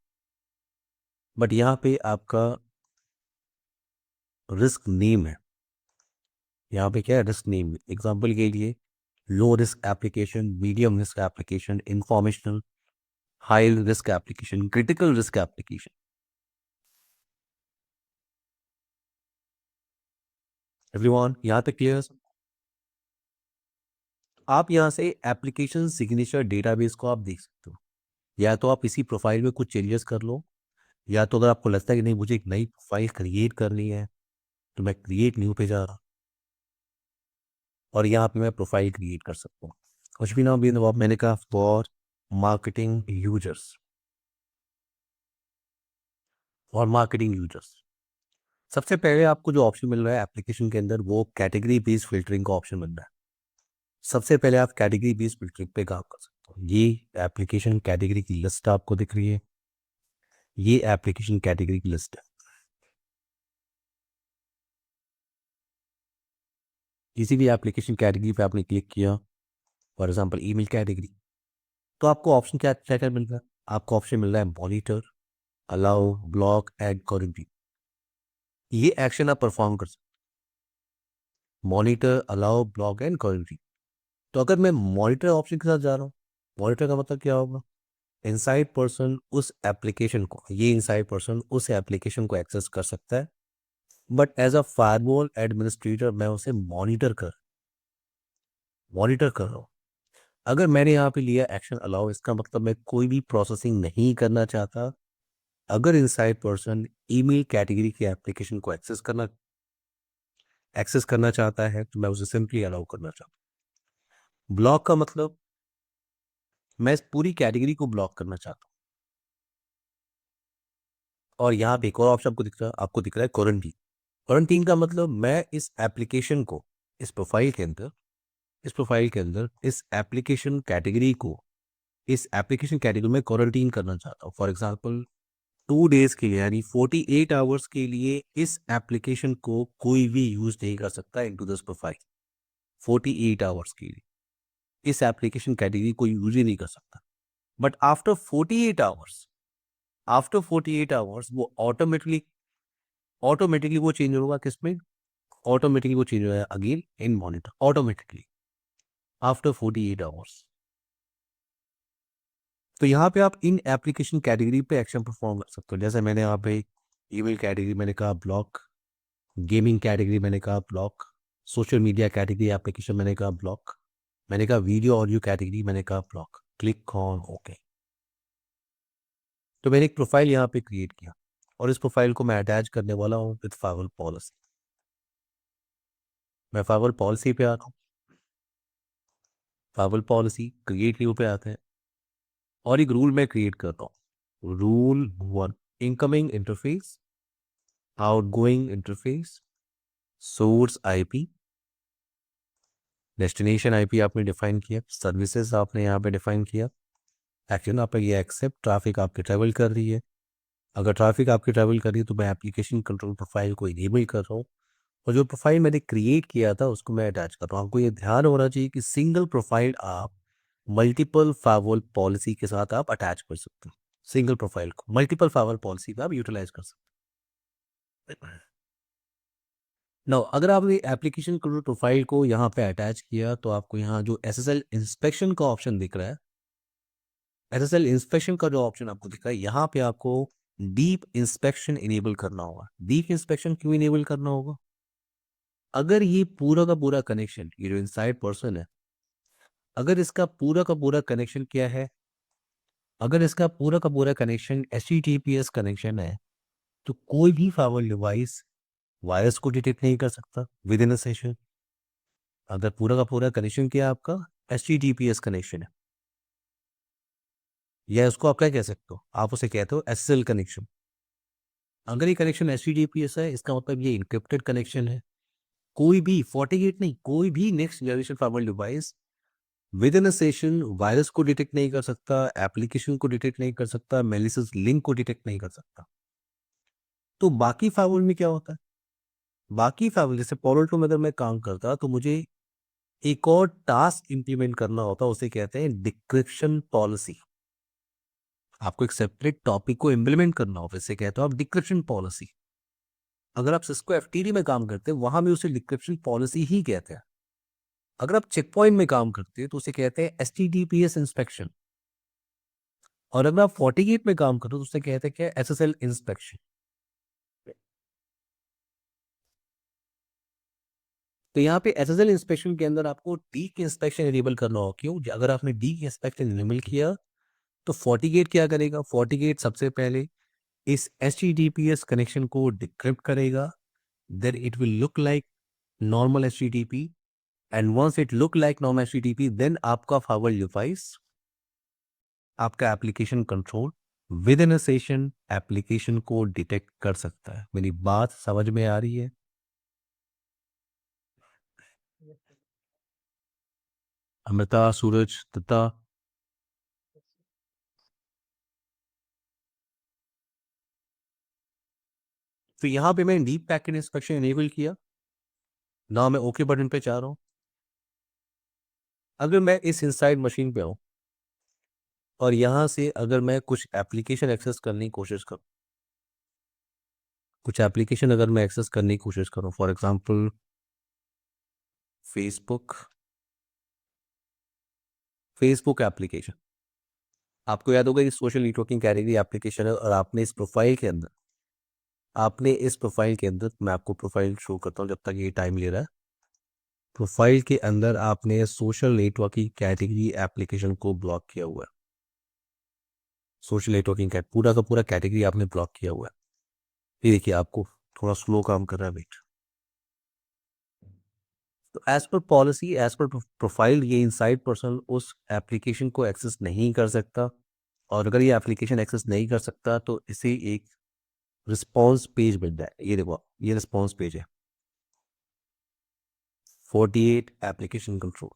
बट यहाँ पे आपका रिस्क नेम है। यहाँ पे क्या है? Risk name. एग्जांपल के लिए low risk application, medium risk application, informational, high risk application, critical risk application. Everyone यहाँ पे क्लियर? आप यहाँ से एप्लीकेशन सिग्नेचर डेटाबेस को आप देख सकते हो। या तो आप इसी प्रोफाइल में कुछ चेंजेस कर लो, या तो अगर आपको लगता है कि नहीं मुझे एक नई प्रोफाइल क्रिएट करनी है, तो मैं क्रिएट न्यू पे जा रहा हूँ, और यहाँ पे मैं प्रोफाइल क्रिएट कर सकता हूँ। कुछ भी नाम भी मैंने कहा फॉर मार्केटिंग यूजर्स, और मार्केटिंग यूजर्स। सबसे पहले आपको जो ऑप्शन मिल रहा है एप्लीकेशन के अंदर, वो कैटेगरी बेस्ड फिल्टरिंग का ऑप्शन मिल रहा है। सबसे पहले आप कैटेगरी बेस्ड फिल्टरिंग पे काम कर सकते हो। ये एप्लीकेशन कैटेगरी की लिस्ट आपको दिख रही है, ये एप्लीकेशन कैटेगरी की लिस्ट है। किसी भी एप्लीकेशन कैटेगरी पे आपने क्लिक किया, फॉर एग्जांपल ईमेल कैटेगरी, तो आपको ऑप्शन क्या क्या क्या मिल रहा है? आपको ऑप्शन मिल रहा है monitor, allow, block, add, quarantine. ये एक्शन आप परफॉर्म कर सकते हो, monitor, allow, block and quarantine. तो अगर मैं मॉनिटर ऑप्शन के साथ जा रहा हूँ, मॉनिटर का मतलब क्या होगा? इनसाइड पर्सन उस एप्लीकेशन को, ये इनसाइड पर्सन उस एप्लीकेशन को एक्सेस कर सकता है, but as a firewall administrator मैं उसे मॉनिटर कर रहा हूँ। अगर मैंने यहाँ पे लिया एक्शन अलाउ, इसका मतलब मैं कोई भी प्रोसेसिंग नहीं करना चाहता। अगर इनसाइड पर्सन ईमेल कैटेगरी के एप्लीकेशन को एक्सेस करना एक्सेस करना चाहता है तो मैं उसे सिंपली अलाउ करना चाहता हूँ। ब्लॉक का मतलब मैं इस पूरी कैटेगरी को ब्लॉक करना चाहता हूँ। और यहाँ पे एक और ऑप्शन आपको दिख रहा है क्वारंटीन। क्वारंटीन का मतलब मैं इस एप्लीकेशन को इस प्रोफाइल के अंदर इस एप्लीकेशन कैटेगरी में क्वारंटीन करना चाहता हूँ। फॉर एग्जाम्पल 2 डेज के लिए यानी 48 आवर्स के लिए इस एप्लीकेशन को कोई भी यूज नहीं कर सकता इनटू दिस प्रोफाइल। 48 आवर्स के लिए इस एप्लीकेशन कैटेगरी को यूज ही नहीं कर सकता। बट आफ्टर 48 आवर्स वो ऑटोमेटिकली वो चेंज होगा किसमें? ऑटोमेटिकली वो चेंज होगा again in monitor automatically after 48 hours. तो यहाँ पे आप इन एप्लीकेशन कैटेगरी पे एक्शन परफॉर्म कर सकते हो। जैसे मैंने यहाँ पे ईमेल कैटेगरी मैंने कहा ब्लॉक, गेमिंग कैटेगरी मैंने कहा block, social media category application मैंने कहा ब्लॉक, मैंने कहा वीडियो ऑडियो कैटेगरी मैंने कहा ब्लॉक। Click on okay. तो मैंने एक प्रोफाइल यहाँ पे क्रिएट किया और इस प्रोफाइल को मैं अटैच करने वाला हूँ विद फाइवल पॉलिसी। मैं फाइवल पॉलिसी पे आता हूँ, फाइवल पॉलिसी क्रिएट न्यू पे आते हैं और एक रूल मैं क्रिएट करता हूँ। Rule 1, incoming interface, outgoing interface, source IP, destination IP आपने डिफाइन किया, सर्विसेज आपने यहाँ पे डिफाइन किया, एक्शन आप ये एक्सेप्ट, ट्रैफिक आपकी ट्रैवल कर रही है। अगर ट्रैफिक आपकी ट्रैवल कर रही है तो मैं एप्लीकेशन कंट्रोल प्रोफाइल को इनेबल कर रहा हूँ और जो प्रोफाइल मैंने क्रिएट किया था उसको मैं अटैच कर रहा हूँ। आपको ये ध्यान होना चाहिए कि सिंगल प्रोफाइल आप मल्टीपल फाइवल पॉलिसी के साथ आप अटैच कर सकते हैं। सिंगल प्रोफाइल को मल्टीपल फाइवल पॉलिसी पे आप यूटिलाइज कर सकते हैं। नाउ अगर आपने एप्लीकेशन कंट्रोल प्रोफाइल को यहाँ पे अटैच किया तो आपको यहाँ जो एसएसएल इंस्पेक्शन का ऑप्शन दिख रहा है, एसएसएल इंस्पेक्शन का जो ऑप्शन आपको दिख रहा है यहाँ पे आपको डीप इंस्पेक्शन इनेबल करना होगा। डीप इंस्पेक्शन क्यों इनेबल करना होगा? अगर ये पूरा का पूरा कनेक्शन, ये जो इनसाइड पर्सन है, अगर इसका पूरा का पूरा कनेक्शन क्या है, अगर इसका पूरा का पूरा कनेक्शन HTTPS कनेक्शन है तो कोई भी फाइवल डिवाइस वायरस को डिटेक्ट नहीं कर सकता विद इन अ सेशन। अगर पूरा का पूरा कनेक्शन क्या है आपका HTTPS कनेक्शन है, या उसको आप क्या कह सकते हो, आप उसे कहते हो SSL कनेक्शन। अगर ये कनेक्शन HTTPS है इसका मतलब ये इंक्रिप्टेड कनेक्शन है। कोई भी 48 नहीं, कोई भी next generation firewall device with in a session virus को डिटेक्ट नहीं कर सकता, एप्लीकेशन को डिटेक्ट नहीं कर सकता, मेलिशियस लिंक को डिटेक्ट नहीं कर सकता। तो बाकी फाइवल में क्या होता है? बाकी फाइवल जैसे पोलो 2 में अगर मैं काम करता तो मुझे एक और टास्क इंप्लीमेंट करना होता, उसे कहते हैं डिक्रिप्शन पॉलिसी। आपको एक सेपरेट टॉपिक को इंप्लीमेंट करना होता है, इसे कहते हो आप डिक्रिप्शन पॉलिसी। अगर आप सिस्को FTD में काम करते हैं वहां भी उसे डिक्रिप्शन पॉलिसी ही कहते हैं। अगर आप चेक पॉइंट में काम करते हैं तो उसे कहते हैं HTTPS इंस्पेक्शन। और अगर आप 48 में काम करते हो तो उसे कहते हैं क्या? SSL inspection. तो यहाँ पे SSL इंस्पेक्शन के अंदर आपको डीप इंस्पेक्शन इनेबल करना होगा। क्यों? अगर आपने डीप इंस्पेक्शन इनेबल किया तो 48 क्या करेगा? 48 सबसे पहले इस HTTPS कनेक्शन को डिक्रिप्ट करेगा, then it will look like normal HTTP and once it look like normal HTTP then आपका फाइवल डिवाइस, आपका application control with in a session application को डिटेक्ट कर सकता है। मेरी बात समझ में आ रही है? अमृता, सूरज, दत्ता, तो यहाँ पे मैं डीप पैकेट इंस्पेक्शन इनेबल किया ना, मैं ओके बटन पे चाह रहा हूँ। अगर मैं इस इनसाइड मशीन पे आऊँ और यहाँ से अगर मैं कुछ एप्लीकेशन एक्सेस करने की कोशिश करूँ, कुछ एप्लीकेशन अगर मैं एक्सेस करने की कोशिश करूँ, फॉर एग्जांपल फेसबुक एप्लीकेशन, आपको याद होगा कि सोशल नेटवर्किंग कैटेगरी एप्लीकेशन है और आपने इस प्रोफाइल के अंदर मैं आपको प्रोफाइल शो करता हूँ जब तक ये टाइम ले रहा है। प्रोफाइल के अंदर आपने सोशल नेटवर्किंग कैटेगरी एप्लीकेशन को ब्लॉक किया हुआ है। सोशल नेटवर्किंग पूरा का पूरा कैटेगरी आपने ब्लॉक किया हुआ है। ये देखिए आपको थोड़ा स्लो काम कर रहा है, वेट। तो as per policy, as per profile, ये इनसाइड पर्सन उस एप्लीकेशन को एक्सेस नहीं कर सकता, और अगर ये एप्लीकेशन एक्सेस नहीं कर सकता तो इसे एक रिस्पॉन्स पेज मिल जाए। ये देखो, ये रिस्पॉन्स पेज है 48 एप्लीकेशन कंट्रोल।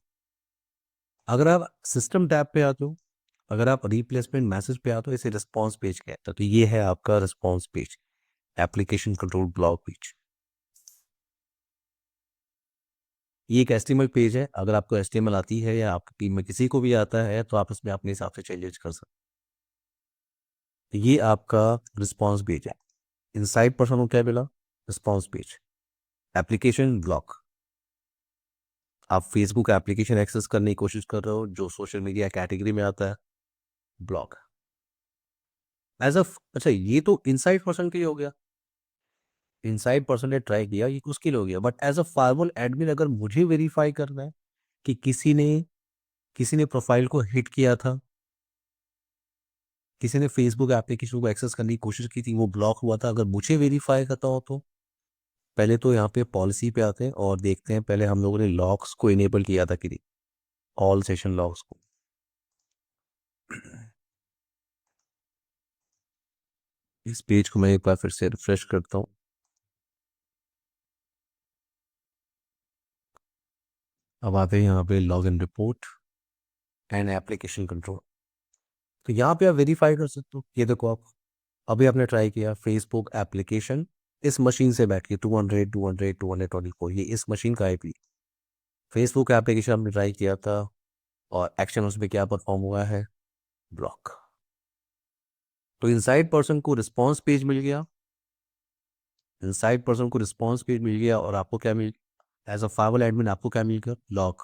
अगर आप सिस्टम टैब पे आते हो, अगर आप रिप्लेसमेंट मैसेज पे आते हो, इसे रिस्पॉन्स पेज कहते हैं। तो ये है आपका response page, application control block page. ये एक एचटीएमएल पेज है। अगर आपको एचटीएमएल आती है या आपकी टीम में किसी को भी आता है तो आप इसमें अपने हिसाब से चेंजेस कर सकते हैं। ये आपका रिस्पॉन्स पेज है। इनसाइड पर्सन को क्या मिला? Response page, application block. आप फेसबुक एप्लीकेशन एक्सेस करने की कोशिश कर रहे हो जो सोशल मीडिया कैटेगरी में आता है, ब्लॉक। एज अ अच्छा, ये तो इनसाइड पर्सन के लिए हो गया। इनसाइड पर्सन ने ट्राई किया, ये उसके लिए हो गया। But as a formal admin अगर मुझे वेरीफाई करना है कि किसी ने प्रोफाइल को हिट किया था, किसी ने फेसबुक एप्लीकेशन को एक्सेस करने की कोशिश की थी, वो ब्लॉक हुआ था, अगर मुझे वेरीफाई करता हो तो पहले तो यहाँ पे पॉलिसी पे आते हैं और देखते हैं पहले हम लोगों ने लॉक्स को इनेबल किया था कि नहीं, ऑल सेशन लॉक्स को। इस पेज को मैं एक बार फिर से रिफ्रेश करता हूँ। अब आते हैं यहाँ पे log in report and application control. तो यहाँ पे आप वेरीफाई कर सकते हो। ये देखो, आप अभी आपने ट्राई किया फेसबुक एप्लीकेशन इस मशीन से बैठ के 200 ये इस मशीन का आईपी। फेसबुक एप्लीकेशन आपने ट्राई किया था और एक्शन उसमें क्या परफॉर्म हुआ है? ब्लॉक। तो इनसाइड पर्सन को रिस्पॉन्स पेज मिल गया, इनसाइड पर्सन को रिस्पॉन्स पेज मिल गया, और आपको क्या मिल, एज अ फाइवल एडमिन आपको क्या मिल गया? लॉक,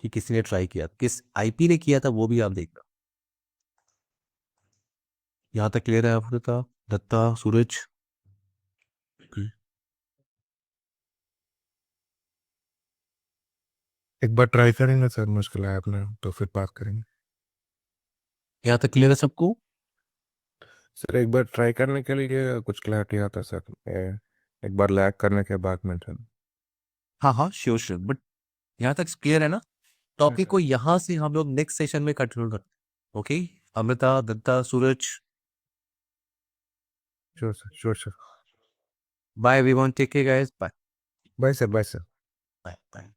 कि किसी ने ट्राई किया, किस आईपी ने किया था वो भी आप देखना। यहाँ तक क्लियर है आपको? दत्ता, सूरज? एक बार ट्राई करेंगे सर, मुश्किल है आपने तो फिर बात करेंगे। यहाँ तक क्लियर है सबको? सर एक बार ट्राई करने के लिए कुछ क्लैरिटी आता सर, एक बार लैग करने के बाद में सर। हाँ हाँ, श्योर श्योर, बट यहाँ तक क्लियर है ना? टॉपिक को यहाँ से हम लोग नेक्स्ट सेशन में कंटिन्यू करते हैं। Okay, Amrita, Datta, Suraj, sure sir, sure sir. Bye everyone, take care guys, bye bye sir, bye sir. Bye bye.